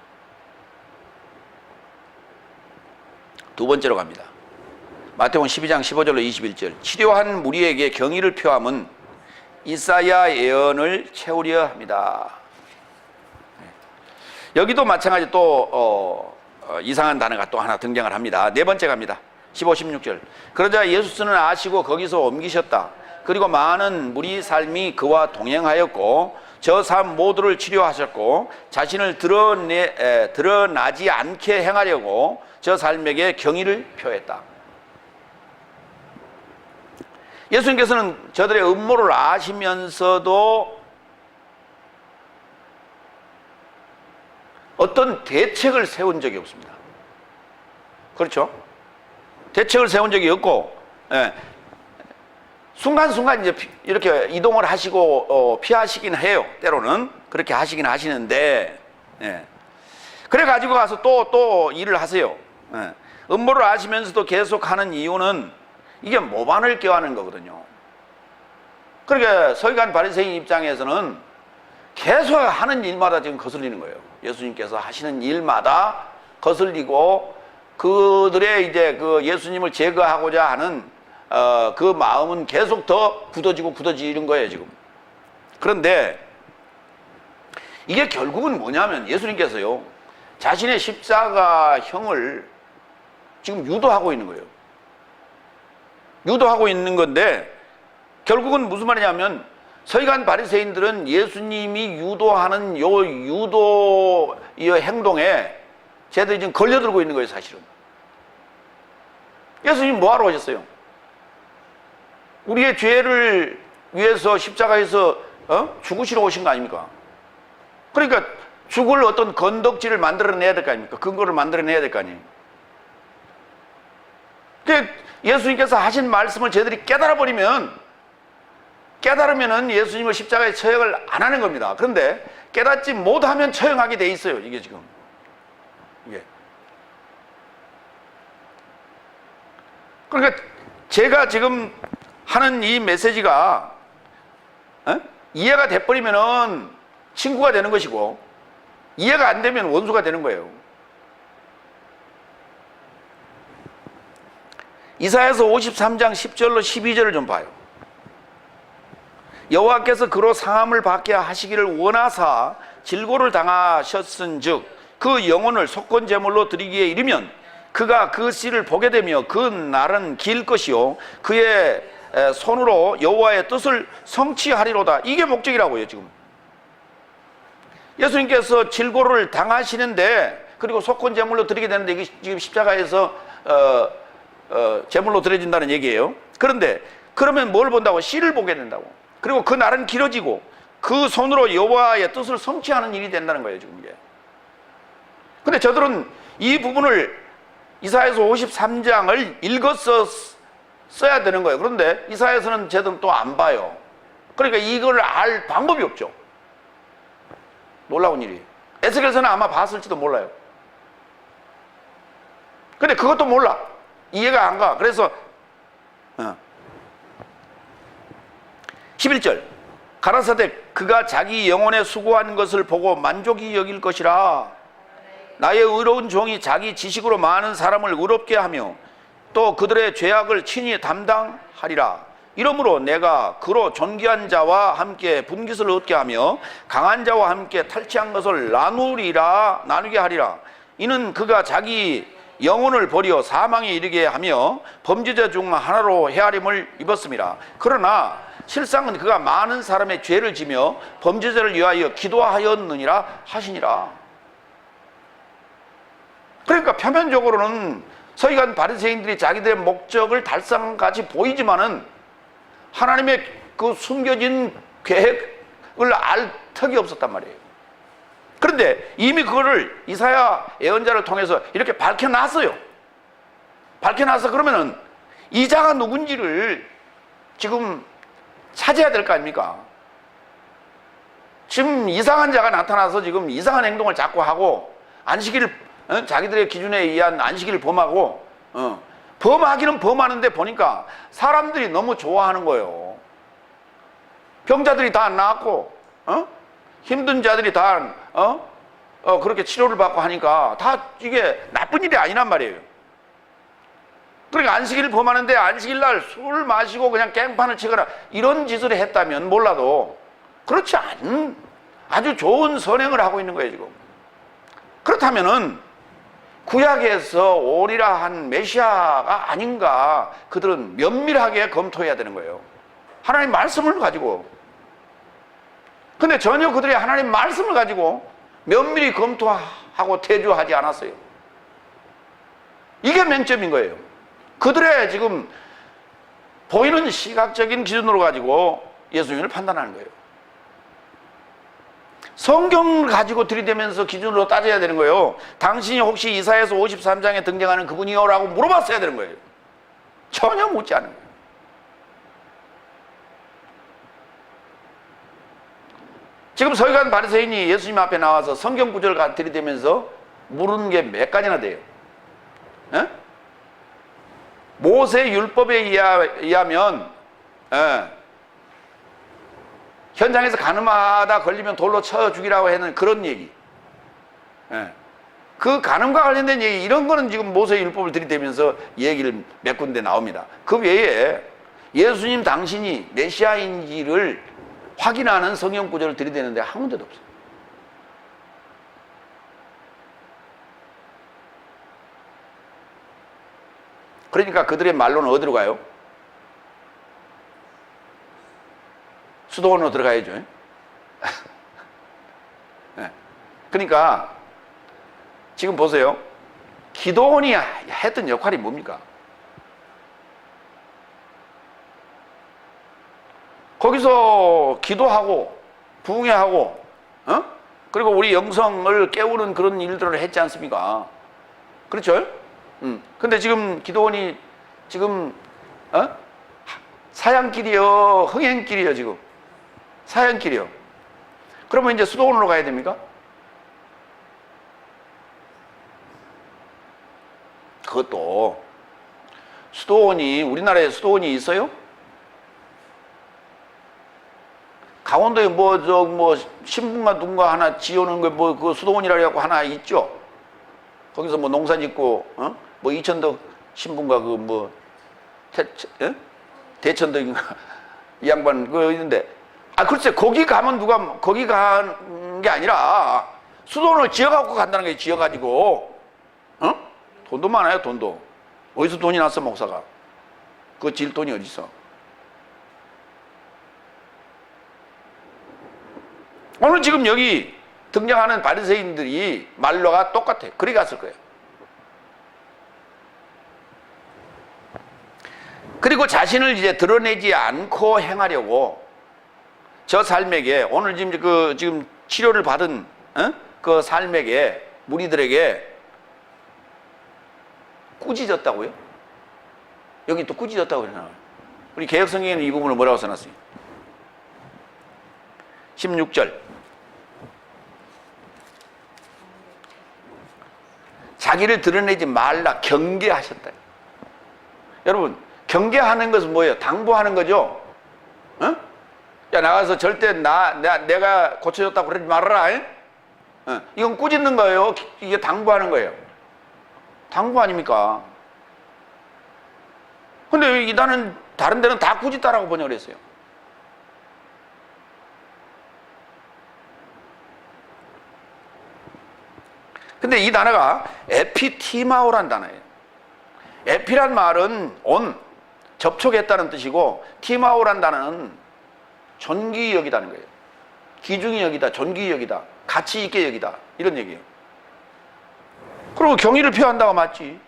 두 번째로 갑니다. 마태복음 12장 15절로 21절. 치료한 무리에게 경의를 표함은 이사야 예언을 채우려 합니다. 여기도 마찬가지 또 이상한 단어가 또 하나 등장을 합니다. 네 번째 갑니다. 15, 16절. 그러자 예수는 아시고 거기서 옮기셨다. 그리고 많은 무리 삶이 그와 동행하였고 저 삶 모두를 치료하셨고 자신을 드러나지 않게 행하려고 저 삶에게 경의를 표했다. 예수님께서는 저들의 음모를 아시면서도 어떤 대책을 세운 적이 없습니다. 그렇죠? 대책을 세운 적이 없고, 순간순간 이제 이렇게 이동을 하시고 피하시긴 해요. 때로는 그렇게 하시긴 하시는데, 그래 가지고 가서 또 일을 하세요. 음모를 아시면서도 계속 하는 이유는 이게 모반을 껴하는 거거든요. 그러니까 서기관 바리새인 입장에서는 계속 하는 일마다 지금 거슬리는 거예요. 예수님께서 하시는 일마다 거슬리고 그들의 이제 그 예수님을 제거하고자 하는 그 마음은 계속 더 굳어지는 거예요, 지금. 그런데 이게 결국은 뭐냐면 예수님께서요, 자신의 십자가형을 지금 유도하고 있는 거예요. 유도하고 있는 건데 결국은 무슨 말이냐면 서기관 바리새인들은 예수님이 유도하는 요 유도 이 행동에 쟤들이 지금 걸려들고 있는 거예요, 사실은. 예수님 뭐하러 오셨어요? 우리의 죄를 위해서 십자가에서 죽으시러 오신 거 아닙니까? 그러니까 죽을 어떤 건덕지를 만들어내야 될 거 아닙니까? 근거를 만들어내야 될 거 아니에요. 예수님께서 하신 말씀을 저희들이 깨달으면은 예수님을 십자가에 처형을 안 하는 겁니다. 그런데 깨닫지 못하면 처형하게 돼 있어요, 이게 지금. 이게. 그러니까 제가 지금 하는 이 메시지가 이해가 돼버리면은 친구가 되는 것이고 이해가 안 되면 원수가 되는 거예요. 이사야서 53장 10절로 12절을 좀 봐요. 여호와께서 그로 상함을 받게 하시기를 원하사 질고를 당하셨은즉 그 영혼을 속건 제물로 드리기에 이르면 그가 그 씨를 보게 되며 그 날은 길 것이요 그의 손으로 여호와의 뜻을 성취하리로다. 이게 목적이라고요, 지금. 예수님께서 질고를 당하시는데 그리고 속건 제물로 드리게 되는데 이게 지금 십자가에서 제물로 드려진다는 얘기예요. 그런데 그러면 뭘 본다고? 씨를 보게 된다고. 그리고 그 날은 길어지고 그 손으로 여호와의 뜻을 성취하는 일이 된다는 거예요, 지금 이게. 근데 저들은 이 부분을 이사야서 53장을 읽어서 써야 되는 거예요. 그런데 이사야서는 쟤들은 또 안 봐요. 그러니까 이걸 알 방법이 없죠. 놀라운 일이에요. 에스겔서는 아마 봤을지도 몰라요. 근데 그것도 몰라. 이해가 안 가. 그래서 11절 가라사대 그가 자기 영혼에 수고한 것을 보고 만족이 여길 것이라. 나의 의로운 종이 자기 지식으로 많은 사람을 의롭게 하며 또 그들의 죄악을 친히 담당하리라. 이러므로 내가 그로 존귀한 자와 함께 분깃을 얻게 하며 강한 자와 함께 탈취한 것을 나누게 하리라. 이는 그가 자기 영혼을 버려 사망에 이르게 하며 범죄자 중 하나로 헤아림을 입었습니다. 그러나 실상은 그가 많은 사람의 죄를 지며 범죄자를 위하여 기도하였느니라 하시니라. 그러니까 표면적으로는 서기관 바리새인들이 자기들의 목적을 달성한 같이 보이지만은 하나님의 그 숨겨진 계획을 알 턱이 없었단 말이에요. 그런데 이미 그거를 이사야 예언자를 통해서 이렇게 밝혀놨어요. 밝혀놔서 그러면은 이 자가 누군지를 지금 찾아야 될 거 아닙니까? 지금 이상한 자가 나타나서 지금 이상한 행동을 자꾸 하고 안식일을 자기들의 기준에 의한 안식일을 범하고 범하기는 범하는데 보니까 사람들이 너무 좋아하는 거예요. 병자들이 다 나았고, 힘든 자들이 다, 그렇게 치료를 받고 하니까 다 이게 나쁜 일이 아니란 말이에요. 그러니까 안식일을 범하는데 안식일 날 술 마시고 그냥 깽판을 치거나 이런 짓을 했다면 몰라도 그렇지 않은 아주 좋은 선행을 하고 있는 거예요, 지금. 그렇다면은 구약에서 오리라 한 메시아가 아닌가 그들은 면밀하게 검토해야 되는 거예요. 하나님 말씀을 가지고. 근데 전혀 그들이 하나님 말씀을 가지고 면밀히 검토하고 태주하지 않았어요. 이게 맹점인 거예요. 그들의 지금 보이는 시각적인 기준으로 가지고 예수님을 판단하는 거예요. 성경을 가지고 들이대면서 기준으로 따져야 되는 거예요. 당신이 혹시 이사야서 53장에 등장하는 그분이요? 라고 물어봤어야 되는 거예요. 전혀 묻지 않은 거예요. 지금 서기관 바리새인이 예수님 앞에 나와서 성경 구절을 들이대면서 물은 게 몇 가지나 돼요. 에? 모세 율법에 의하면 현장에서 가늠하다 걸리면 돌로 쳐 죽이라고 하는 그런 얘기. 그 가늠과 관련된 얘기, 이런 거는 지금 모세 율법을 들이대면서 얘기를 몇 군데 나옵니다. 그 외에 예수님 당신이 메시아인지를 확인하는 성경 구절을 들이대는데 한 군데도 없어요. 그러니까 그들의 말로는 어디로 가요? 수도원으로 들어가야죠. 그러니까 지금 보세요. 기도원이 했던 역할이 뭡니까? 거기서 기도하고 부흥회하고 그리고 우리 영성을 깨우는 그런 일들을 했지 않습니까? 그렇죠? 근데 지금 기도원이 지금 사양길이요, 흥행길이요, 지금 사양길이요. 그러면 이제 수도원으로 가야 됩니까? 그것도 수도원이, 우리나라에 수도원이 있어요? 강원도에 신분가 누군가 하나 지어놓은 거 그 수도원이라고 해갖고 하나 있죠? 거기서 농사 짓고, 이천덕 신분가 대천덕인가? 이 양반 그거 있는데. 글쎄, 거기 가면 거기 간 게 아니라 수도원을 지어갖고 간다는 거예요, 지어가지고. 돈도 많아요, 돈도. 어디서 돈이 났어, 목사가? 그거 질 돈이 어딨어? 오늘 지금 여기 등장하는 바리새인들이 말로가 똑같아요. 그리 갔을 거예요. 그리고 자신을 이제 드러내지 않고 행하려고 저 삶에게, 오늘 지금 치료를 받은 그 삶에게, 무리들에게 꾸짖었다고요? 여기 또 꾸짖었다고 그러나? 우리 개혁성경에는 이 부분을 뭐라고 써놨어요? 16절. 자기를 드러내지 말라 경계하셨다. 여러분, 경계하는 것은 뭐예요? 당부하는 거죠. 야, 나가서 절대 내가 고쳐줬다고 그러지 말아라. 이건 꾸짖는 거예요. 이게 당부하는 거예요. 당부 아닙니까? 근데 나는 다른 데는 다 꾸짖다라고 번역을 했어요. 근데 이 단어가 에피티마오란 단어예요. 에피란 말은 접촉했다는 뜻이고, 티마오란 단어는 존귀히 여기다는 거예요. 귀중히 여기다, 존귀히 여기다, 가치 있게 여기다, 이런 얘기예요. 그리고 경의를 표한다가 맞지.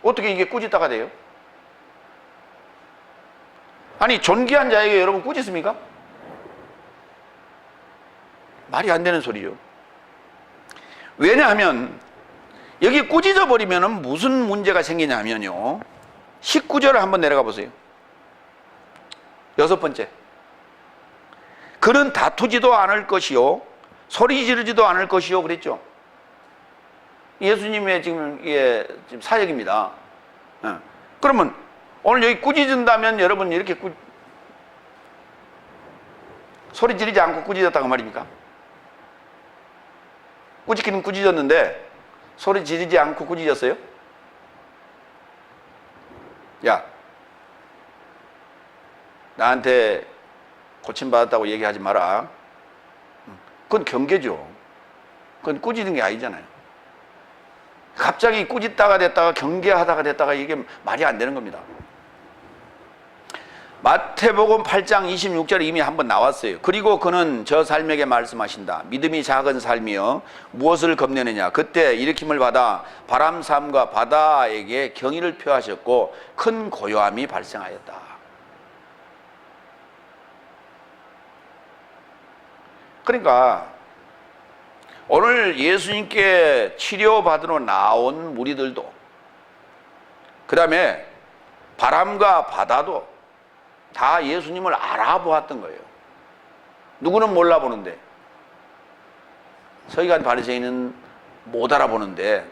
어떻게 이게 꾸짖다가 돼요? 아니, 존귀한 자에게 여러분 꾸짖습니까? 말이 안 되는 소리죠. 왜냐하면 여기 꾸짖어 버리면 무슨 문제가 생기냐면요, 19절을 한번 내려가 보세요. 6번째. 그는 다투지도 않을 것이요 소리 지르지도 않을 것이요 그랬죠. 예수님의 지금 사역입니다. 그러면 오늘 여기 꾸짖은다면 여러분 이렇게 소리 지르지 않고 꾸짖었다고 말입니까? 꾸짖기는 꾸짖었는데 소리 지르지 않고 꾸짖었어요? 야, 나한테 고침받았다고 얘기하지 마라. 그건 경계죠. 그건 꾸짖는 게 아니잖아요. 갑자기 꾸짖다가 됐다가 경계하다가 됐다가 이게 말이 안 되는 겁니다. 마태복음 8장 26절에 이미 한번 나왔어요. 그리고 그는 저 삶에게 말씀하신다. 믿음이 작은 삶이여 무엇을 겁내느냐. 그때 일으킴을 받아 바람 삶과 바다에게 경의를 표하셨고 큰 고요함이 발생하였다. 그러니까 오늘 예수님께 치료받으러 나온 무리들도, 그 다음에 바람과 바다도 다 예수님을 알아보았던 거예요. 누구는 몰라보는데, 서기관 바리새인은 못 알아보는데,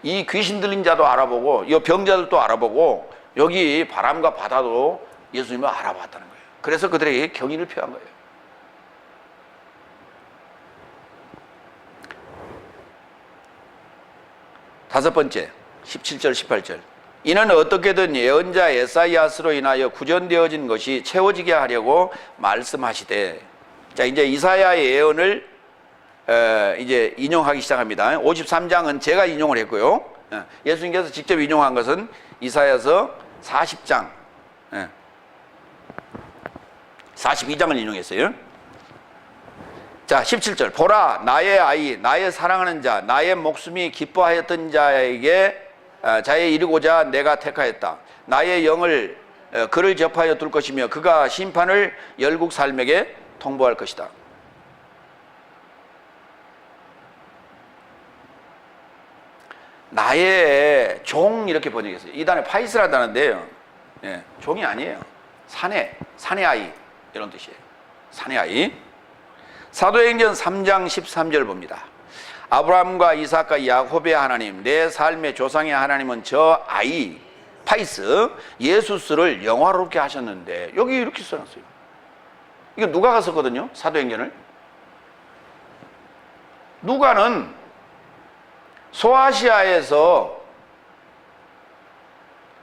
이 귀신 들린 자도 알아보고 이 병자들도 알아보고 여기 바람과 바다도 예수님을 알아봤다는 거예요. 그래서 그들에게 경의를 표한 거예요. 다섯 번째, 17절 18절. 이는 어떻게든 예언자 에사이아스로 인하여 구전되어진 것이 채워지게 하려고 말씀하시되. 자, 이제 이사야의 예언을 이제 인용하기 시작합니다. 53장은 제가 인용을 했고요. 예수님께서 직접 인용한 것은 이사야서 40장, 42장을 인용했어요. 자, 17절. 보라, 나의 아이, 나의 사랑하는 자, 나의 목숨이 기뻐하였던 자에게 자에 이르고자 내가 택하였다. 나의 영을 그를 접하여 둘 것이며 그가 심판을 열국 살맥에 통보할 것이다. 나의 종 이렇게 번역했어요. 이 단어 파이스라다는데요, 종이 아니에요. 사내 아이 이런 뜻이에요. 사내 아이. 사도행전 3장 13절 봅니다. 아브라함과 이삭과 야곱의 하나님, 내 삶의 조상의 하나님은 저 아이 파이스 예수스를 영화롭게 하셨는데, 여기 이렇게 써놨어요. 이거 누가가 썼거든요, 사도행전을. 누가는 소아시아에서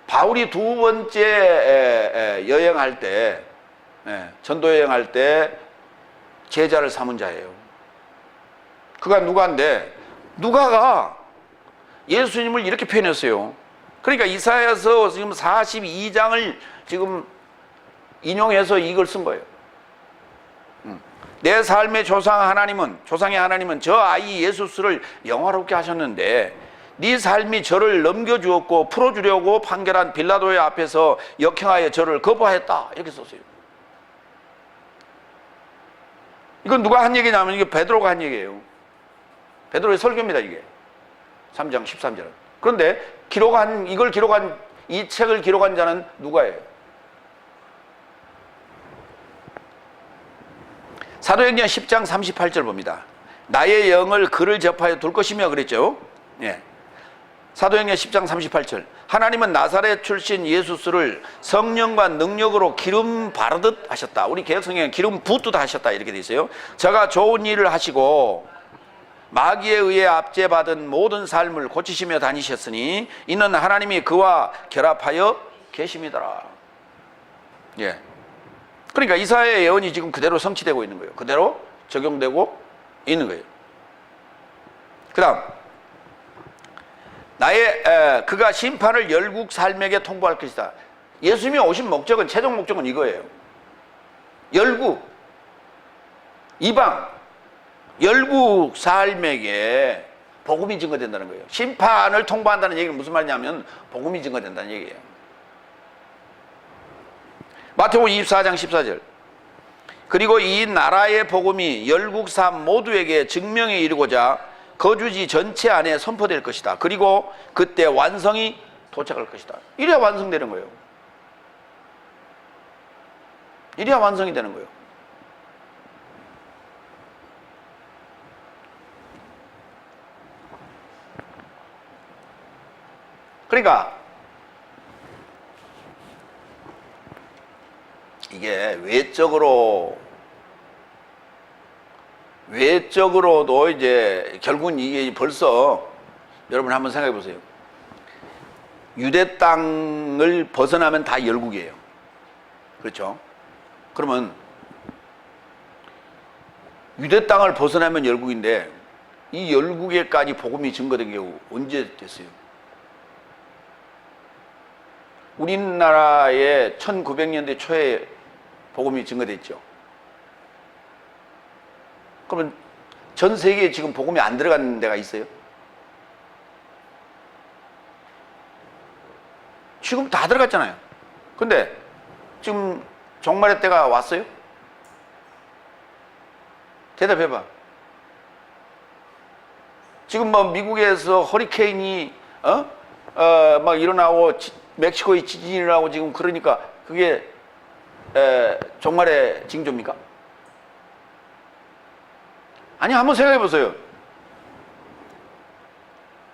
바울이 두 번째 여행할 때, 전도 여행할 때 제자를 삼은 자예요. 그가 누가인데, 누가가 예수님을 이렇게 표현했어요. 그러니까 이사야서 지금 42장을 지금 인용해서 이걸 쓴 거예요. 내 삶의 조상의 하나님은 저 아이 예수스를 영화롭게 하셨는데 네 삶이 저를 넘겨주었고 풀어주려고 판결한 빌라도의 앞에서 역행하여 저를 거부하였다, 이렇게 썼어요. 이건 누가 한 얘기냐면 이게 베드로가 한 얘기예요. 베드로의 설교입니다, 이게. 3장 13절은. 그런데 이 책을 기록한 자는 누가예요? 사도행전 10장 38절 봅니다. 나의 영을 그를 접하여 둘 것이며 그랬죠. 사도행전 10장 38절. 하나님은 나사렛 출신 예수스를 성령과 능력으로 기름 바르듯 하셨다. 우리 개혁성경에 기름 붓듯 하셨다, 이렇게 돼 있어요. 저가 좋은 일을 하시고 마귀에 의해 압제받은 모든 삶을 고치시며 다니셨으니 이는 하나님이 그와 결합하여 계심이더라. 그러니까 이사야의 예언이 지금 그대로 성취되고 있는 거예요. 그대로 적용되고 있는 거예요. 그 다음, 그가 심판을 열국 살맥에 통보할 것이다. 예수님이 오신 목적은, 최종 목적은 이거예요. 열국, 이방, 열국 살맥에 복음이 증거된다는 거예요. 심판을 통보한다는 얘기는 무슨 말이냐면 복음이 증거된다는 얘기예요. 마태복음 24장 14절. 그리고 이 나라의 복음이 열국 삶 모두에게 증명에 이르고자 거주지 전체 안에 선포될 것이다. 그리고 그때 완성이 도착할 것이다. 이래야 완성되는 거예요. 이래야 완성이 되는 거예요. 그러니까 이게 외적으로도 이제 결국은 이게 벌써 여러분 한번 생각해 보세요. 유대 땅을 벗어나면 다 열국이에요. 그렇죠? 그러면 유대 땅을 벗어나면 열국인데 이 열국에까지 복음이 증거된 게 언제 됐어요? 우리나라에 1900년대 초에 복음이 증거됐죠. 그러면 전 세계에 지금 복음이 안 들어간 데가 있어요? 지금 다 들어갔잖아요. 근데 지금 종말의 때가 왔어요? 대답해봐. 지금 뭐 미국에서 허리케인이 막 일어나고 멕시코에 지진이 일어나고 지금 그러니까 그게 종말의 징조입니까? 아니, 한번 생각해 보세요.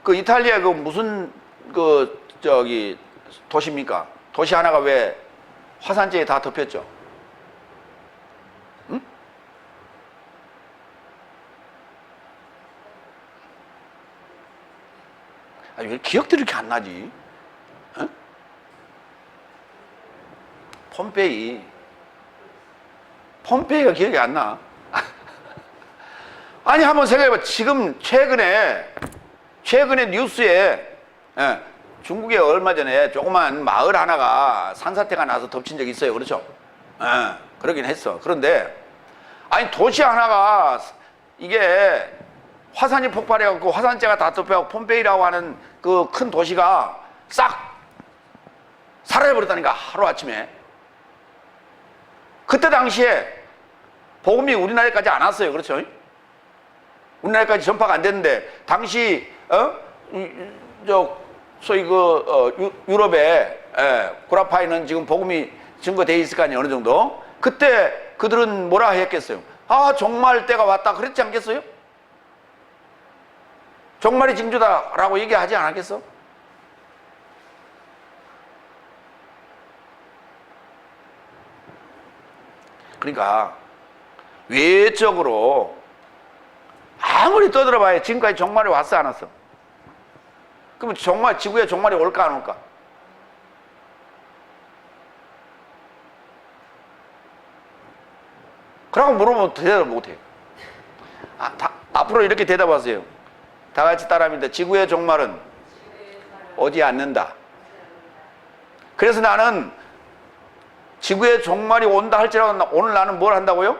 그 이탈리아 그 무슨 도시입니까? 도시 하나가 왜 화산재에 다 덮였죠? 응? 아니, 왜 기억들이 이렇게 안 나지? 응? 폼페이가 기억이 안 나. 아니, 한번 생각해봐. 지금 최근에 뉴스에 중국에 얼마 전에 조그만 마을 하나가 산사태가 나서 덮친 적이 있어요. 그렇죠? 그러긴 했어. 그런데 아니, 도시 하나가 이게 화산이 폭발해갖고 화산재가 다 덮여갖고 폼페이라고 하는 그 큰 도시가 싹 사라져버렸다니까, 하루아침에. 그때 당시에 복음이 우리나라까지 안 왔어요. 그렇죠? 우리나라까지 전파가 안 됐는데, 당시 소위 유럽에 구라파이는 지금 복음이 증거돼 있을 거 아니에요, 어느 정도. 그때 그들은 뭐라 했겠어요? 아, 종말 때가 왔다 그랬지 않겠어요? 종말이 징조다라고 얘기하지 않았겠어? 그러니까 외적으로 아무리 떠들어봐야 지금까지 종말이 왔어, 안 왔어? 그러면 지구에 종말이 올까, 안 올까? 그러고 물어보면 대답을 못해. 앞으로 이렇게 대답하세요. 다 같이 따라합니다. 지구의 종말은 오지 않는다. 그래서 나는 지구의 종말이 온다 할지라도 오늘 나는 뭘 한다고요?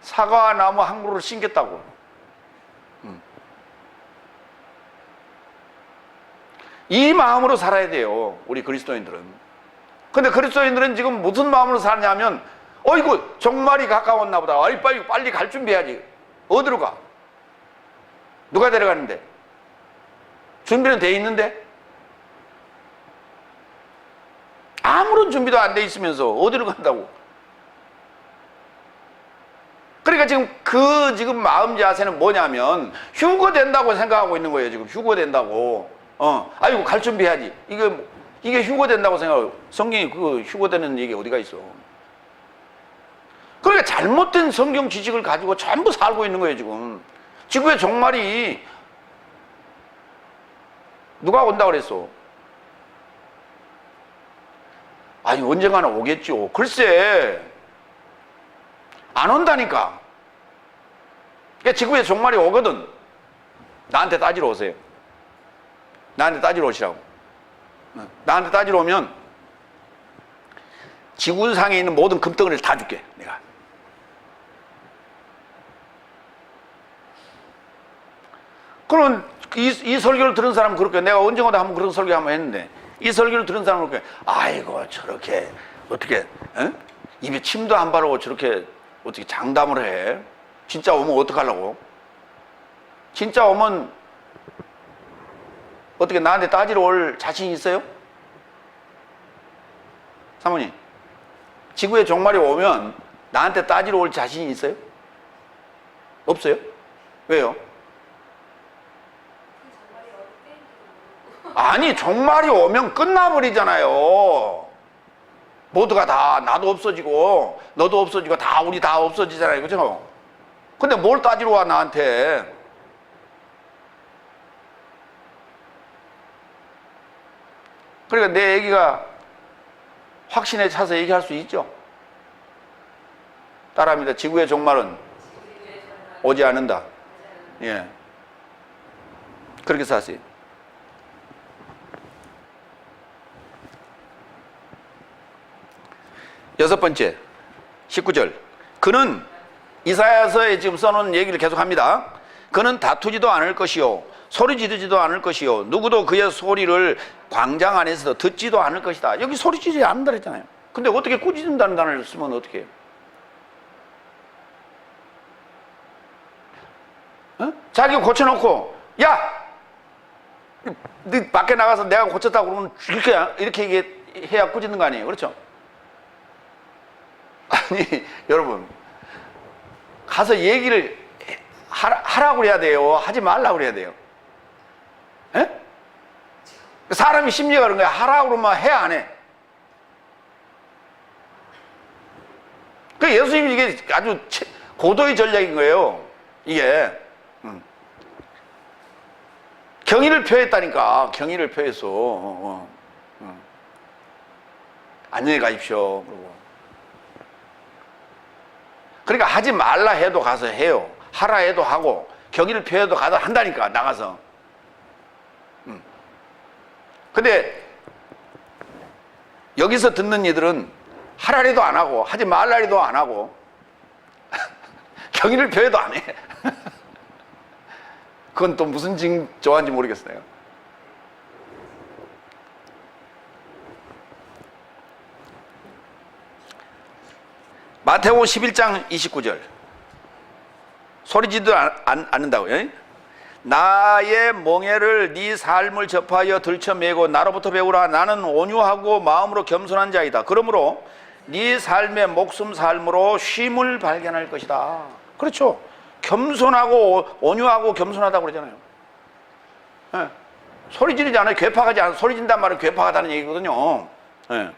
사과와 나무 한 그루를 심겠다고. 이 마음으로 살아야 돼요, 우리 그리스도인들은. 근데 그리스도인들은 지금 무슨 마음으로 사냐면, 어이구, 종말이 가까웠나 보다. 아이, 빨리 갈 준비해야지. 어디로 가? 누가 데려가는데? 준비는 돼 있는데? 아무런 준비도 안 돼 있으면서 어디로 간다고? 그러니까 지금 마음 자세는 뭐냐면, 휴거된다고 생각하고 있는 거예요, 지금. 휴거된다고. 아이고, 갈 준비해야지. 이게 휴거된다고 생각하고. 성경이 그 휴거되는 얘기 어디가 있어? 그러니까 잘못된 성경 지식을 가지고 전부 살고 있는 거예요, 지금. 지구의 종말이 누가 온다고 그랬어? 아니, 언젠가는 오겠죠. 글쎄, 안 온다니까. 그러니까 지구의 종말이 오거든. 나한테 따지러 오세요. 나한테 따지러 오시라고. 나한테 따지러 오면 지구상에 있는 모든 금덩어리를 다 줄게, 내가. 그러면 이 설교를 들은 사람은 그렇게, 내가 언젠가도 한번 그런 설교 한번 했는데, 이 설교를 들은 사람은 그렇게, 아이고, 저렇게 어떻게 입에 침도 안 바르고 저렇게 어떻게 장담을 해? 진짜 오면 어떡하려고? 진짜 오면 어떻게 나한테 따지러 올 자신 있어요? 사모님, 지구의 종말이 오면 나한테 따지러 올 자신이 있어요? 없어요? 왜요? 아니, 종말이 오면 끝나버리잖아요. 모두가 다 나도 없어지고 너도 없어지고 다 우리 다 없어지잖아요. 그죠? 근데 뭘 따지러 와 나한테? 그러니까 내 얘기가 확신에 차서 얘기할 수 있죠. 따라합니다. 지구의 종말은 오지 않는다. 예. 그렇게 사세요. 여섯 번째, 19절. 그는 이사야서에 지금 써놓은 얘기를 계속합니다. 그는 다투지도 않을 것이요 소리 지르지도 않을 것이요 누구도 그의 소리를 광장 안에서 듣지도 않을 것이다. 여기 소리 지르지 않는다 그랬잖아요. 근데 어떻게 꾸짖는다는 단어를 쓰면 어떻게 해요? 어? 자기가 고쳐놓고 야! 너 밖에 나가서 내가 고쳤다고 그러면 이렇게 해야 꾸짖는 거 아니에요? 그렇죠? 아니 여러분 가서 얘기를 하라고 해야 돼요? 하지 말라고 해야 돼요? 에? 사람이 심리가 그런 거야. 하라고 그러면 해 안 해? 그 예수님이 이게 아주 고도의 전략인 거예요. 이게 경의를 표했다니까. 경의를 표했어. 안녕히 가십시오. 그러고. 그러니까 하지 말라 해도 가서 해요. 하라 해도 하고 경의를 표해도 가서 한다니까. 나가서. 근데 여기서 듣는 이들은 하라 해도 안 하고 하지 말라 해도 안 하고 경의를 표해도 안 해. 그건 또 무슨 징조인지 모르겠어요. 마태복음 11장 29절. 소리지도 않는다고요. 나의 멍에를 네 삶을 접하여 들쳐매고 나로부터 배우라. 나는 온유하고 마음으로 겸손한 자이다. 그러므로 네 삶의 목숨 삶으로 쉼을 발견할 것이다. 그렇죠. 겸손하고 온유하고 겸손하다고 그러잖아요. 네. 소리 지르지 않아요. 괴팍하지 않아요. 소리 진단 말은 괴팍하다는 얘기거든요. 네.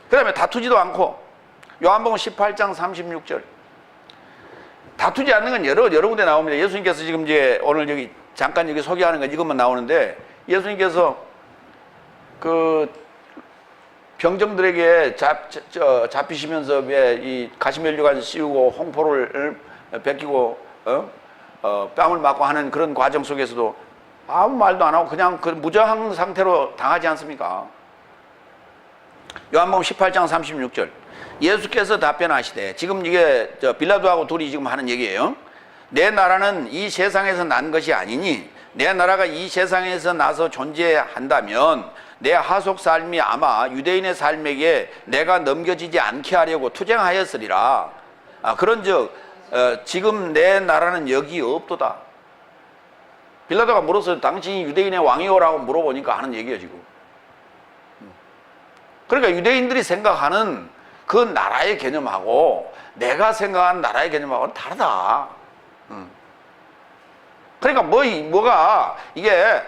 그 다음에 다투지도 않고 요한복음 18장 36절. 다투지 않는 건 여러 군데 나옵니다. 예수님께서 지금 이제 오늘 여기 잠깐 여기 소개하는 건 이것만 나오는데 예수님께서 그 병정들에게 잡히시면서 왜 이 가시면류관 씌우고 홍포를 베끼고 뺨을 맞고 하는 그런 과정 속에서도 아무 말도 안 하고 그냥 그 무저항 상태로 당하지 않습니까? 요한복음 18장 36절. 예수께서 답변하시되, 지금 이게 빌라도하고 둘이 지금 하는 얘기예요. 내 나라는 이 세상에서 난 것이 아니니 내 나라가 이 세상에서 나서 존재한다면 내 하속 삶이 아마 유대인의 삶에게 내가 넘겨지지 않게 하려고 투쟁하였으리라. 그런즉 지금 내 나라는 여기 없도다. 빌라도가 물었어요. 당신이 유대인의 왕이오라고 물어보니까 하는 얘기예요 지금. 그러니까 유대인들이 생각하는 그 나라의 개념하고 내가 생각하는 나라의 개념하고는 다르다. 그러니까 뭐가 이게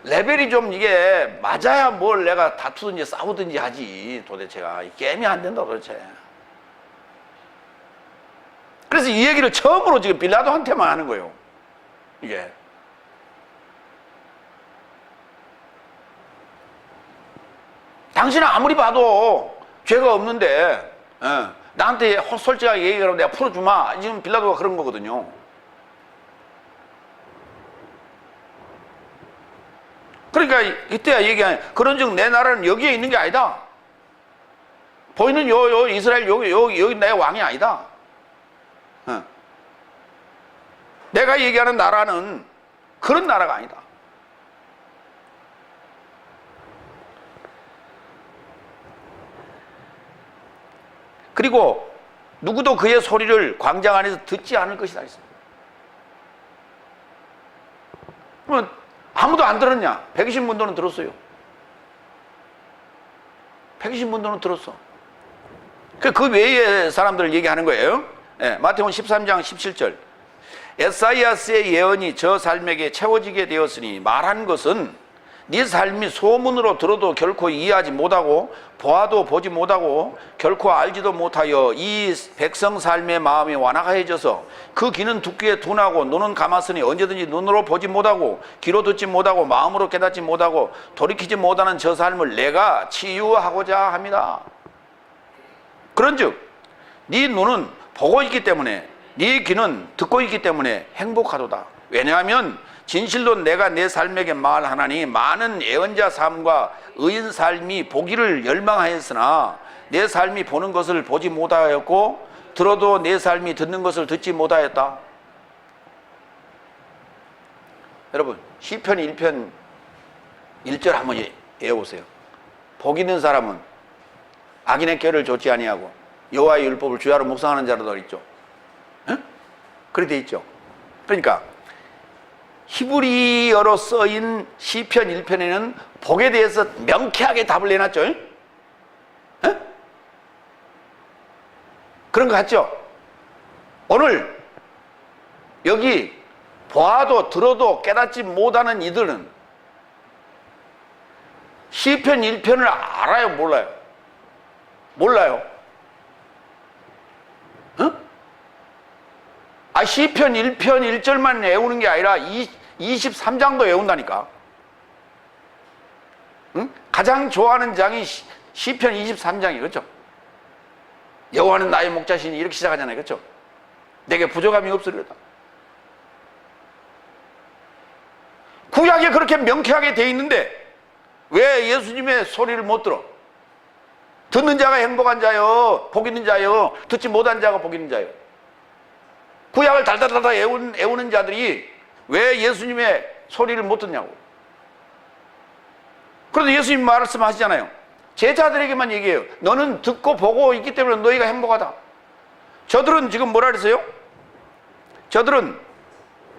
레벨이 좀 이게 맞아야 뭘 내가 다투든지 싸우든지 하지. 도대체가 게임이 안 된다 도대체. 그래서 이 얘기를 처음으로 지금 빌라도한테만 하는 거예요. 이게. 당신은 아무리 봐도 죄가 없는데 나한테 솔직하게 얘기하라고 내가 풀어주마. 지금 빌라도가 그런 거거든요. 그러니까 이때야 얘기하는, 그런즉 내 나라는 여기에 있는 게 아니다. 보이는 요 이스라엘 여기 내 왕이 아니다. 내가 얘기하는 나라는 그런 나라가 아니다. 그리고 누구도 그의 소리를 광장 안에서 듣지 않을 것이다 했어요. 그러면 아무도 안 들었냐? 120문도는 들었어요. 120문도는 들었어. 그 외의 사람들을 얘기하는 거예요. 네, 마태복음 13장 17절. 에사이아스의 예언이 저 삶에게 채워지게 되었으니 말한 것은 네 삶이 소문으로 들어도 결코 이해하지 못하고 보아도 보지 못하고 결코 알지도 못하여 이 백성 삶의 마음이 완악해져서 그 귀는 듣기에 둔하고 눈은 감았으니 언제든지 눈으로 보지 못하고 귀로 듣지 못하고 마음으로 깨닫지 못하고 돌이키지 못하는 저 삶을 내가 치유하고자 합니다. 그런즉 네 눈은 보고 있기 때문에 네 귀는 듣고 있기 때문에 행복하도다. 왜냐하면 진실로 내가 내 삶에게 말하나니 많은 예언자 삶과 의인 삶이 보기를 열망하였으나 내 삶이 보는 것을 보지 못하였고 들어도 내 삶이 듣는 것을 듣지 못하였다. 여러분 시편 1편 1절 한번 외워보세요. 복 있는 사람은 악인의 꾀를 좇지 아니하고 여호와의 율법을 주야로 묵상하는 자로 있죠. 응? 그렇게 돼 있죠. 그러니까 히브리어로 써인 시편 1편에는 복에 대해서 명쾌하게 답을 내놨죠. 에? 그런 거 같죠? 오늘 여기 보아도 들어도 깨닫지 못하는 이들은 시편 1편을 알아요? 몰라요? 몰라요. 시편 1편 1절만 외우는 게 아니라 23장도 외운다니까. 응? 가장 좋아하는 장이 시편 23장이 그렇죠? 여호와는 나의 목자시니 이렇게 시작하잖아요. 그렇죠? 내게 부족함이 없으리로다. 구약에 그렇게 명쾌하게 돼 있는데 왜 예수님의 소리를 못 들어? 듣는 자가 행복한 자요, 복 있는 자요, 듣지 못한 자가 복 있는 자요. 구약을 달달달달 애우는 자들이 왜 예수님의 소리를 못 듣냐고. 그런데 예수님 말씀하시잖아요. 제자들에게만 얘기해요. 너는 듣고 보고 있기 때문에 너희가 행복하다. 저들은 지금 뭐라 그랬어요? 저들은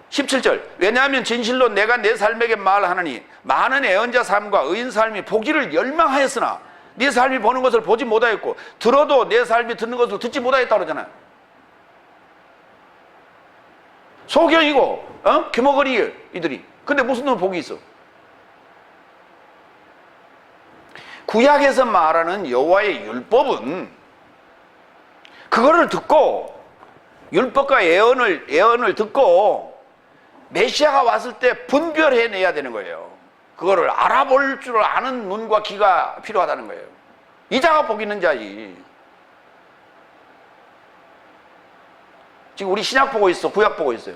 17절 왜냐하면 진실로 내가 내 삶에게 말하나니 많은 애언자 삶과 의인 삶이 보기를 열망하였으나 네 삶이 보는 것을 보지 못하였고 들어도 내 삶이 듣는 것을 듣지 못하였다 그러잖아요. 소경이고 귀머거리 이들이. 근데 무슨 놈 복이 있어? 구약에서 말하는 여호와의 율법은 그거를 듣고 율법과 예언을 듣고 메시아가 왔을 때 분별해내야 되는 거예요. 그거를 알아볼 줄 아는 눈과 귀가 필요하다는 거예요. 이 자가 복 있는 자지. 지금 우리 신약 보고 있어? 구약 보고 있어요?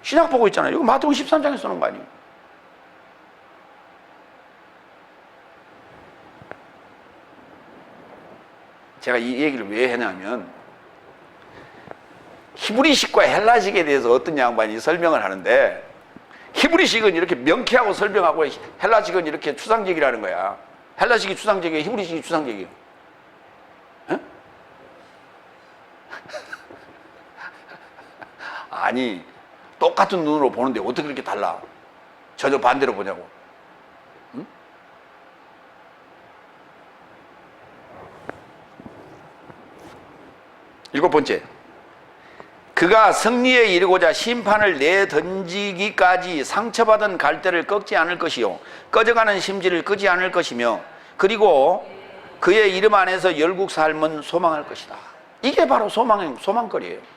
신약 보고 있잖아요. 이거 마태복음 13장에 써놓은 거 아니에요? 제가 이 얘기를 왜 했냐면 히브리식과 헬라식에 대해서 어떤 양반이 설명을 하는데 히브리식은 이렇게 명쾌하고 설명하고 헬라식은 이렇게 추상적이라는 거야. 헬라식이 추상적이에요? 히브리식이 추상적이에요? 아니 똑같은 눈으로 보는데 어떻게 그렇게 달라? 전혀 반대로 보냐고. 응? 일곱 번째, 그가 승리에 이르고자 심판을 내던지기까지 상처받은 갈대를 꺾지 않을 것이요 꺼져가는 심지를 끄지 않을 것이며 그리고 그의 이름 안에서 열국 삶은 소망할 것이다. 이게 바로 소망거리예요.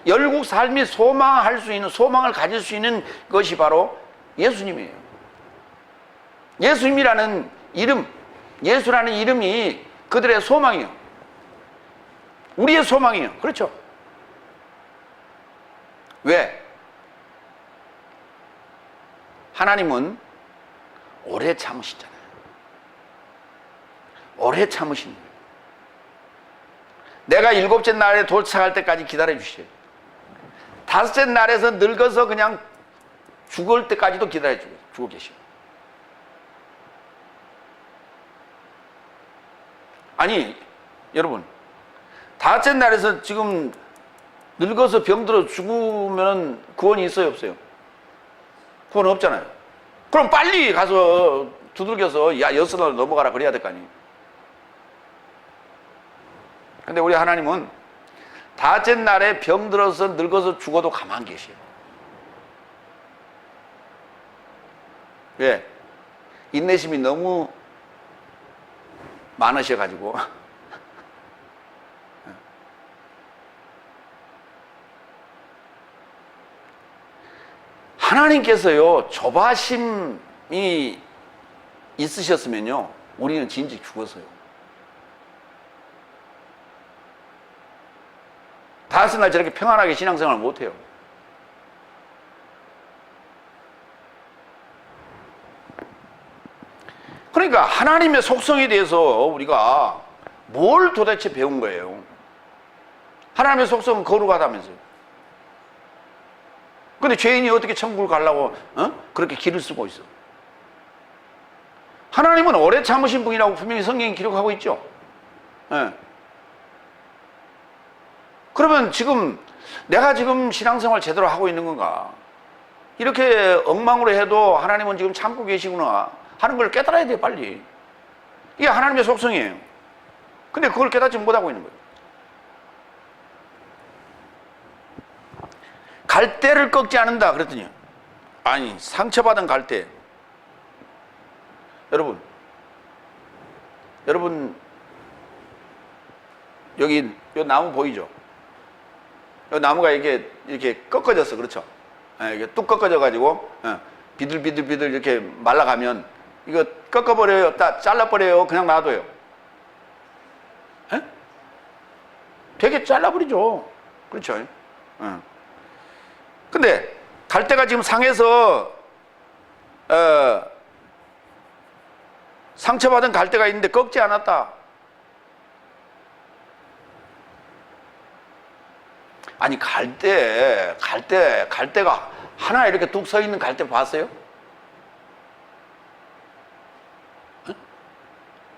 열국 삶이 소망할 수 있는, 소망을 가질 수 있는 것이 바로 예수님이에요. 예수님이라는 이름, 예수라는 이름이 그들의 소망이에요. 우리의 소망이에요. 그렇죠? 왜? 하나님은 오래 참으시잖아요. 오래 참으신 거예요. 내가 일곱째 날에 도착할 때까지 기다려 주셔요. 다섯째 날에서 늙어서 그냥 죽을 때까지도 기다려 주고 계시고. 아니 여러분, 다섯째 날에서 지금 늙어서 병들어 죽으면 구원이 있어요 없어요? 구원 없잖아요. 그럼 빨리 가서 두들겨서 야 6날 넘어가라 그래야 될 거 아니에요. 근데 우리 하나님은 다섯째 날에 병들어서 늙어서 죽어도 가만히 계셔요. 왜? 인내심이 너무 많으셔가지고. 하나님께서요, 조바심이 있으셨으면요, 우리는 진즉 죽었어요. 다섯 날 저렇게 평안하게 신앙생활을 못해요. 그러니까 하나님의 속성에 대해서 우리가 뭘 도대체 배운 거예요? 하나님의 속성은 거룩하다면서요. 근데 죄인이 어떻게 천국을 가려고 그렇게 길을 쓰고 있어? 하나님은 오래 참으신 분이라고 분명히 성경이 기록하고 있죠. 예. 그러면 지금 내가 지금 신앙생활 제대로 하고 있는 건가? 이렇게 엉망으로 해도 하나님은 지금 참고 계시구나 하는 걸 깨달아야 돼요, 빨리. 이게 하나님의 속성이에요. 근데 그걸 깨닫지 못하고 있는 거예요. 갈대를 꺾지 않는다 그랬더니, 아니, 상처받은 갈대. 여러분 여기 요 나무 보이죠? 요 나무가 이렇게 꺾어졌어, 그렇죠? 이게 뚝 꺾어져 가지고 비들비들 이렇게 말라가면 이거 꺾어버려요, 잘라버려요, 그냥 놔둬요? 되게 잘라버리죠, 그렇죠? 근데 갈대가 지금 상해서 상처받은 갈대가 있는데 꺾지 않았다. 아니, 갈대가 하나 이렇게 뚝 서 있는 갈대 봤어요?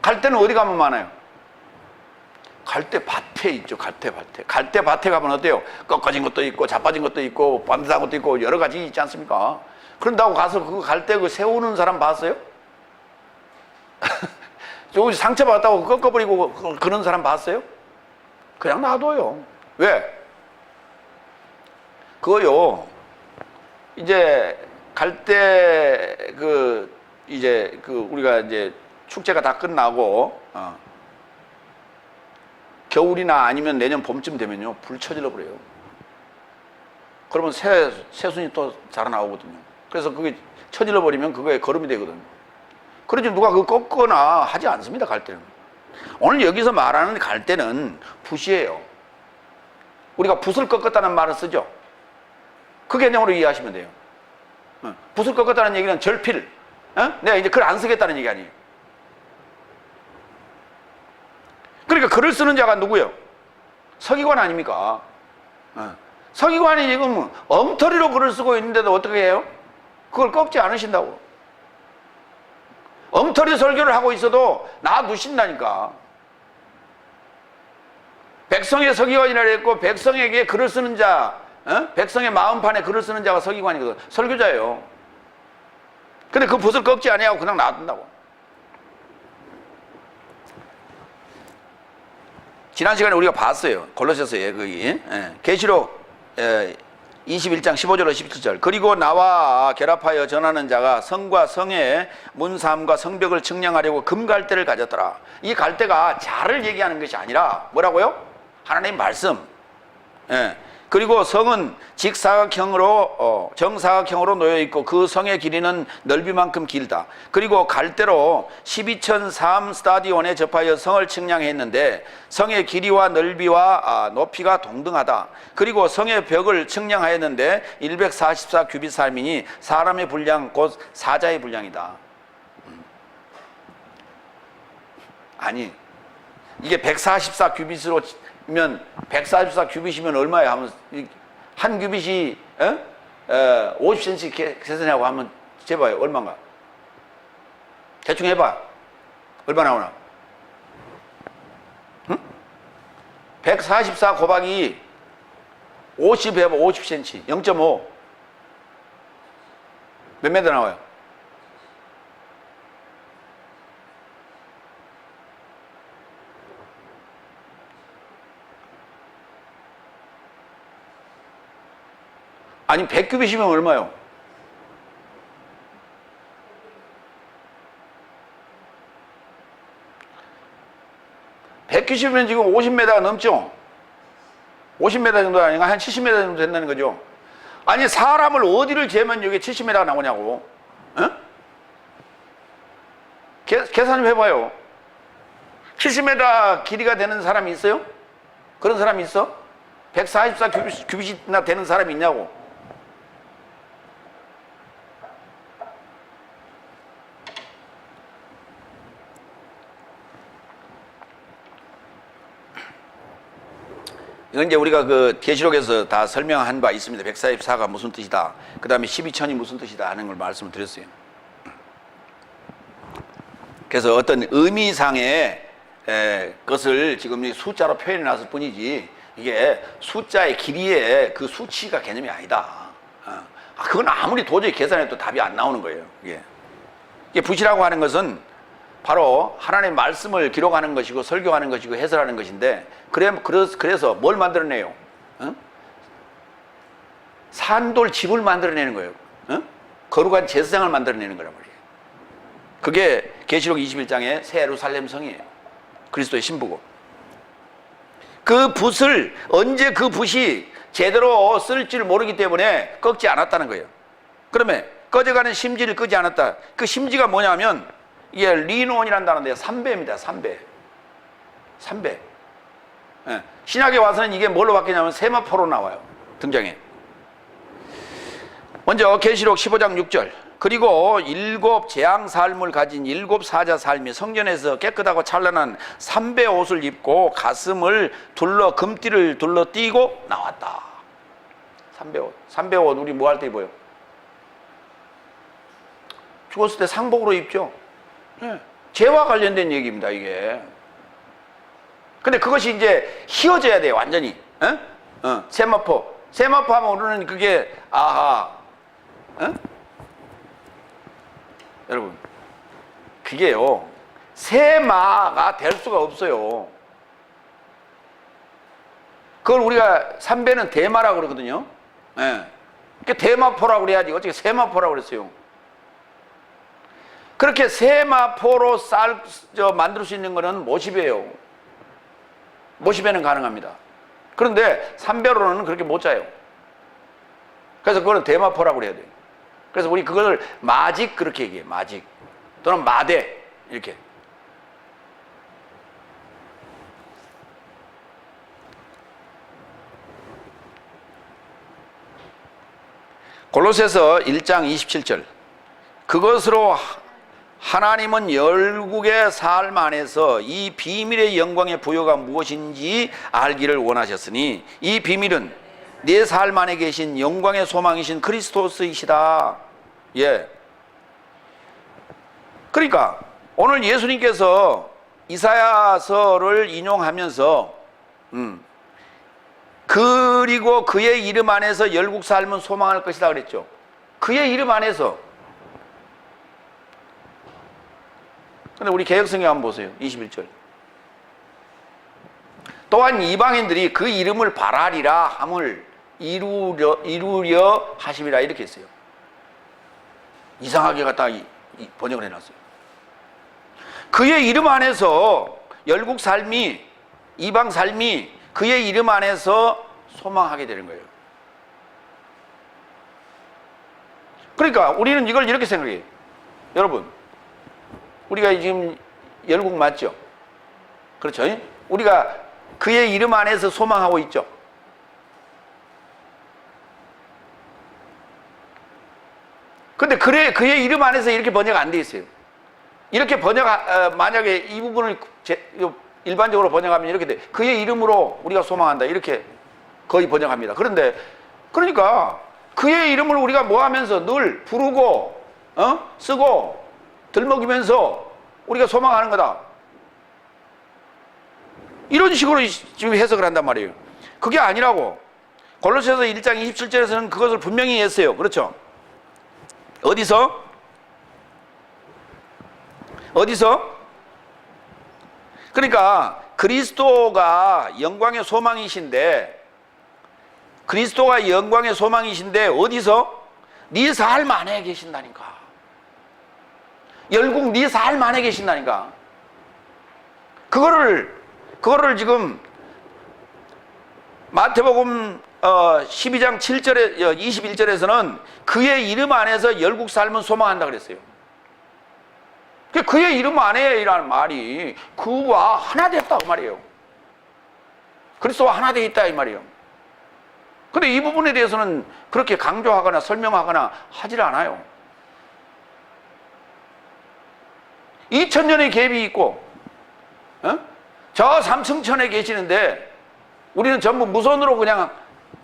갈대는 어디 가면 많아요? 갈대밭에 있죠, 갈대밭에. 갈대밭에 가면 어때요? 꺾어진 것도 있고, 자빠진 것도 있고, 반듯한 것도 있고, 여러 가지 있지 않습니까? 그런다고 가서 그 갈대 그 세우는 사람 봤어요? 조금 상처받았다고 꺾어버리고 그런 사람 봤어요? 그냥 놔둬요. 왜? 그거요, 이제 갈대 우리가 이제 축제가 다 끝나고 겨울이나 아니면 내년 봄쯤 되면요, 불 쳐질러 버려요. 그러면 새순이 또 자라나오거든요. 그래서 그게 쳐질러 버리면 그거에 거름이 되거든요. 그러지 누가 그거 꺾거나 하지 않습니다, 갈대는. 오늘 여기서 말하는 갈대는 붓이에요. 우리가 붓을 꺾었다는 말을 쓰죠. 그 개념으로 이해하시면 돼요. 붓을 꺾었다는 얘기는 절필, 내가 이제 글 안 쓰겠다는 얘기 아니에요. 그러니까 글을 쓰는 자가 누구예요? 서기관 아닙니까? 서기관이 지금 엉터리로 글을 쓰고 있는데도 어떻게 해요? 그걸 꺾지 않으신다고. 엉터리 설교를 하고 있어도 놔두신다니까. 백성의 서기관이라 했고, 백성에게 글을 쓰는 자, 백성의 마음판에 글을 쓰는 자가 서기관이거든. 설교자예요. 근데 그 붓을 꺾지 아니하고 그냥 놔둔다고. 지난 시간에 우리가 봤어요. 골로새서에 거기 계시록 21장 15절로 17절. 그리고 나와 결합하여 전하는 자가 성과 성의 문삼과 성벽을 측량하려고 금갈대를 가졌더라. 이 갈대가 자를 얘기하는 것이 아니라 뭐라고요? 하나님 말씀. 그리고 성은 직사각형으로 정사각형으로 놓여 있고 그 성의 길이는 넓이만큼 길다. 그리고 갈대로 12,003 스타디온에 접하여 성을 측량했는데 성의 길이와 넓이와 높이가 동등하다. 그리고 성의 벽을 측량하였는데 144 규빗살미니 사람의 분량 곧 사자의 분량이다. 아니, 이게 144 규빗으로 면 144 규빗이면 얼마야 하면 한 규빗이 50cm 계산하고 하면 재봐요. 얼마인가? 대충 해봐. 얼마 나오나? 144 곱하기 50 해봐. 50cm 0.5 몇 미터 나와요? 아니 100규빗이면 얼마요? 190면 지금 50m 넘죠? 50m 정도 아닌가? 한 70m 정도 된다는 거죠. 아니, 사람을 어디를 재면 여기 70m가 나오냐고. 어? 계산 좀 해봐요. 70m 길이가 되는 사람이 있어요? 그런 사람이 있어? 144 규빗이나 되는 사람이 있냐고. 이건 이제 우리가 그 계시록에서 다 설명한 바 있습니다. 144가 무슨 뜻이다. 그 다음에 12천이 무슨 뜻이다 하는 걸 말씀을 드렸어요. 그래서 어떤 의미상의 것을 지금 숫자로 표현해 놨을 뿐이지, 이게 숫자의 길이의 그 수치가 개념이 아니다. 그건 아무리 도저히 계산해도 답이 안 나오는 거예요. 이게 붓이라고 하는 것은 바로 하나님의 말씀을 기록하는 것이고 설교하는 것이고 해설하는 것인데, 그래서 뭘 만들어내요? 산돌 집을 만들어내는 거예요. 거룩한 제사장을 만들어내는 거란 말이에요. 그게 계시록 21장의 새 예루살렘 성이에요. 그리스도의 신부고. 그 붓을 언제 그 붓이 제대로 쓸지를 모르기 때문에 꺾지 않았다는 거예요. 그러면 꺼져가는 심지를 끄지 않았다. 그 심지가 뭐냐면 이게 리논이라는 단어인데 3배입니다. 3배. 신약에 와서는 이게 뭘로 바뀌냐면 세마포로 나와요. 등장해. 먼저 계시록 15장 6절. 그리고 7 재앙 삶을 가진 7 사자 삶이 성전에서 깨끗하고 찬란한 3배 옷을 입고 가슴을 둘러 금띠를 둘러 띠고 나왔다. 3배 옷. 3배 옷 우리 뭐 할 때 입어요? 죽었을 때 상복으로 입죠. 죄와 관련된 얘기입니다, 이게. 근데 그것이 이제 휘어져야 돼요, 완전히. 세마포. 세마포 하면 우리는 그게, 아하. 여러분, 그게요, 세마가 될 수가 없어요. 그걸 우리가 3배는 대마라고 그러거든요. 그러니까 대마포라고 그래야지. 어떻게 세마포라고 그랬어요? 그렇게 세마포로 만들 수 있는 거는 모시배예요. 모시배는 가능합니다. 그런데 3배로는 그렇게 못 짜요. 그래서 그거는 대마포라고 그래야 돼요. 그래서 우리 그걸 마직 그렇게 얘기해요. 마직 또는 마대 이렇게. 골로새서 1장 27절. 그것으로 하나님은 열국의 삶 안에서 이 비밀의 영광의 부여가 무엇인지 알기를 원하셨으니 이 비밀은 내 삶 안에 계신 영광의 소망이신 그리스도스이시다. 그러니까 오늘 예수님께서 이사야서를 인용하면서 그리고 그의 이름 안에서 열국 삶은 소망할 것이다 그랬죠. 그의 이름 안에서. 근데 우리 개혁성경 한번 보세요. 21절. 또한 이방인들이 그 이름을 바라리라 함을 이루려 하심이라 이렇게 했어요. 이상하게 갖다 번역을 해놨어요. 그의 이름 안에서 열국 삶이, 이방 삶이 그의 이름 안에서 소망하게 되는 거예요. 그러니까 우리는 이걸 이렇게 생각해요. 여러분, 우리가 지금 열국 맞죠? 그렇죠? 우리가 그의 이름 안에서 소망하고 있죠? 근데 그의 이름 안에서 이렇게 번역 안 돼 있어요. 이렇게 만약에 이 부분을 일반적으로 번역하면 이렇게 돼. 그의 이름으로 우리가 소망한다. 이렇게 거의 번역합니다. 그러니까 그의 이름을 우리가 뭐 하면서 늘 부르고, 쓰고, 들먹이면서 우리가 소망하는 거다. 이런 식으로 지금 해석을 한단 말이에요. 그게 아니라고. 골로새서 1장 27절에서는 그것을 분명히 했어요. 그렇죠? 어디서? 그러니까 그리스도가 영광의 소망이신데 어디서? 네 삶 안에 계신다니까. 열국 네 삶 안에 계신다니까. 그거를 그거를 지금 마태복음 12장 7절에 21절에서는 그의 이름 안에서 열국 삶은 소망한다 그랬어요. 그의 이름 안에라는 말이 그와 하나 됐다 그 말이에요. 그리스도와 하나 돼 있다 이 말이에요. 근데 이 부분에 대해서는 그렇게 강조하거나 설명하거나 하질 않아요. 2000년의 갭이 있고 저 삼층천에 계시는데 우리는 전부 무선으로 그냥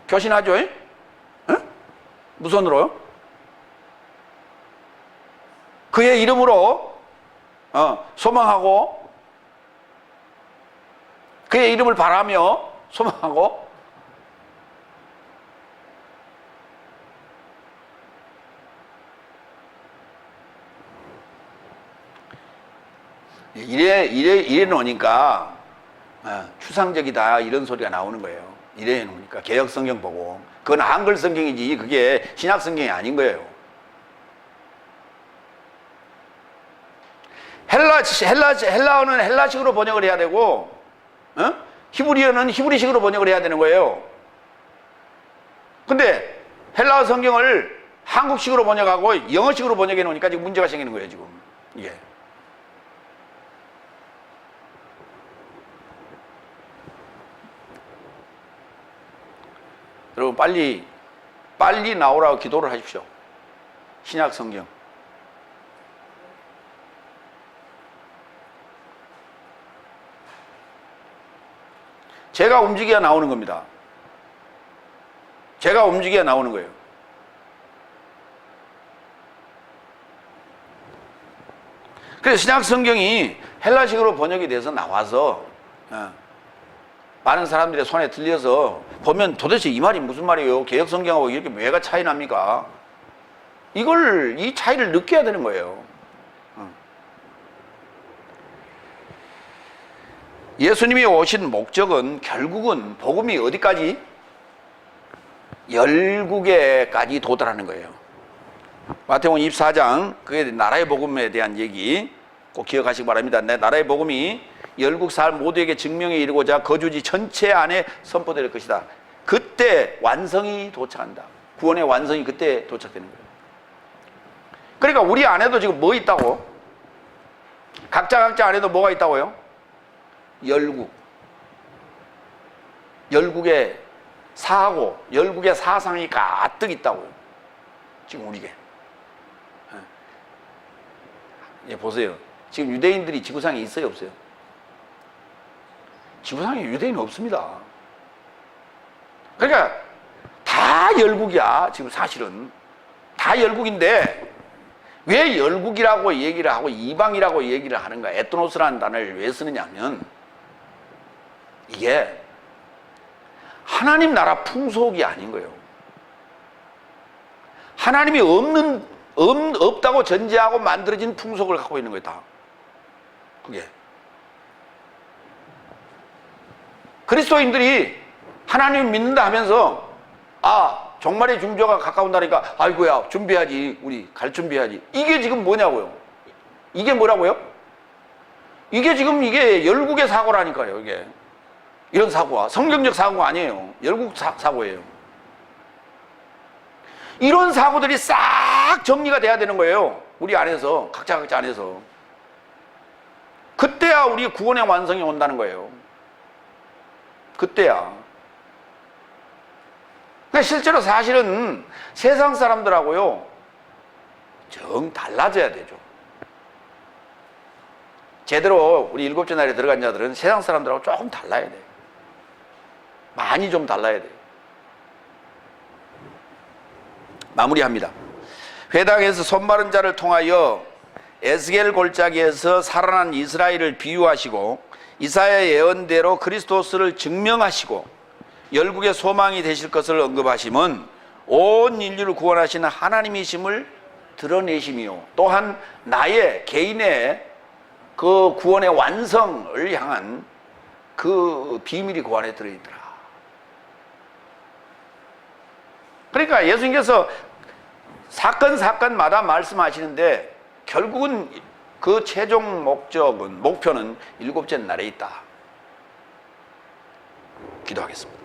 교신하죠. 무선으로요. 그의 이름으로 소망하고 그의 이름을 바라며 소망하고 이래 놓으니까 추상적이다 이런 소리가 나오는 거예요. 이래 놓으니까 개역 성경 보고 그건 한글 성경이지 그게 신약 성경이 아닌 거예요. 헬라어는 헬라식으로 번역을 해야 되고 히브리어는 히브리식으로 번역을 해야 되는 거예요. 근데 헬라어 성경을 한국식으로 번역하고 영어식으로 번역해 놓으니까 지금 문제가 생기는 거예요. 지금 이게. 여러분 빨리 나오라고 기도를 하십시오. 신약 성경. 제가 움직여야 나오는 겁니다. 제가 움직여야 나오는 거예요. 그래서 신약 성경이 헬라식으로 번역이 돼서 나와서 많은 사람들의 손에 들려서 보면 도대체 이 말이 무슨 말이에요? 개역 성경하고 이렇게 왜가 차이 납니까? 이 차이를 느껴야 되는 거예요. 예수님이 오신 목적은 결국은 복음이 어디까지? 열국에까지 도달하는 거예요. 마태복음 24장 그게 나라의 복음에 대한 얘기 꼭 기억하시기 바랍니다. 내 나라의 복음이 열국 사람 모두에게 증명에 이르고자 거주지 전체 안에 선포될 것이다. 그때 완성이 도착한다. 구원의 완성이 그때 도착되는 거예요. 그러니까 우리 안에도 지금 뭐 있다고? 각자 안에도 뭐가 있다고요? 열국의 사고, 열국의 사상이 가득 있다고요. 지금 우리에게. 보세요. 지금 유대인들이 지구상에 있어요, 없어요? 지구상에 유대인은 없습니다. 그러니까 다 열국이야. 지금 사실은 다 열국인데 왜 열국이라고 얘기를 하고 이방이라고 얘기를 하는가? 에트노스라는 단어를 왜 쓰느냐 하면 이게 하나님 나라 풍속이 아닌 거예요. 하나님이 없다고 전제하고 만들어진 풍속을 갖고 있는 거예요, 다. 그게. 그리스도인들이 하나님을 믿는다 하면서 종말의 중조가 가까운다니까 아이고야 준비해야지, 우리 갈 준비해야지. 이게 지금 뭐냐고요? 이게 뭐라고요? 이게 지금 이게 열국의 사고라니까요. 이게 이런 사고가 성경적 사고가 아니에요. 열국 사고예요. 이런 사고들이 싹 정리가 돼야 되는 거예요. 우리 안에서 각자 안에서. 그때야 우리 구원의 완성이 온다는 거예요. 그때야. 실제로 사실은 세상 사람들하고요 정 달라져야 되죠. 제대로 우리 일곱째 날에 들어간 자들은 세상 사람들하고 조금 달라야 돼요. 많이 좀 달라야 돼요. 마무리합니다. 회당에서 손마른 자를 통하여 에스겔 골짜기에서 살아난 이스라엘을 비유하시고 이사야 예언대로 그리스도스를 증명하시고 열국의 소망이 되실 것을 언급하심은 온 인류를 구원하시는 하나님이심을 드러내심이요 또한 나의 개인의 그 구원의 완성을 향한 그 비밀이 그 안에 들어있더라. 그러니까 예수님께서 사건마다 말씀하시는데 결국은 그 최종 목표는 일곱째 날에 있다. 기도하겠습니다.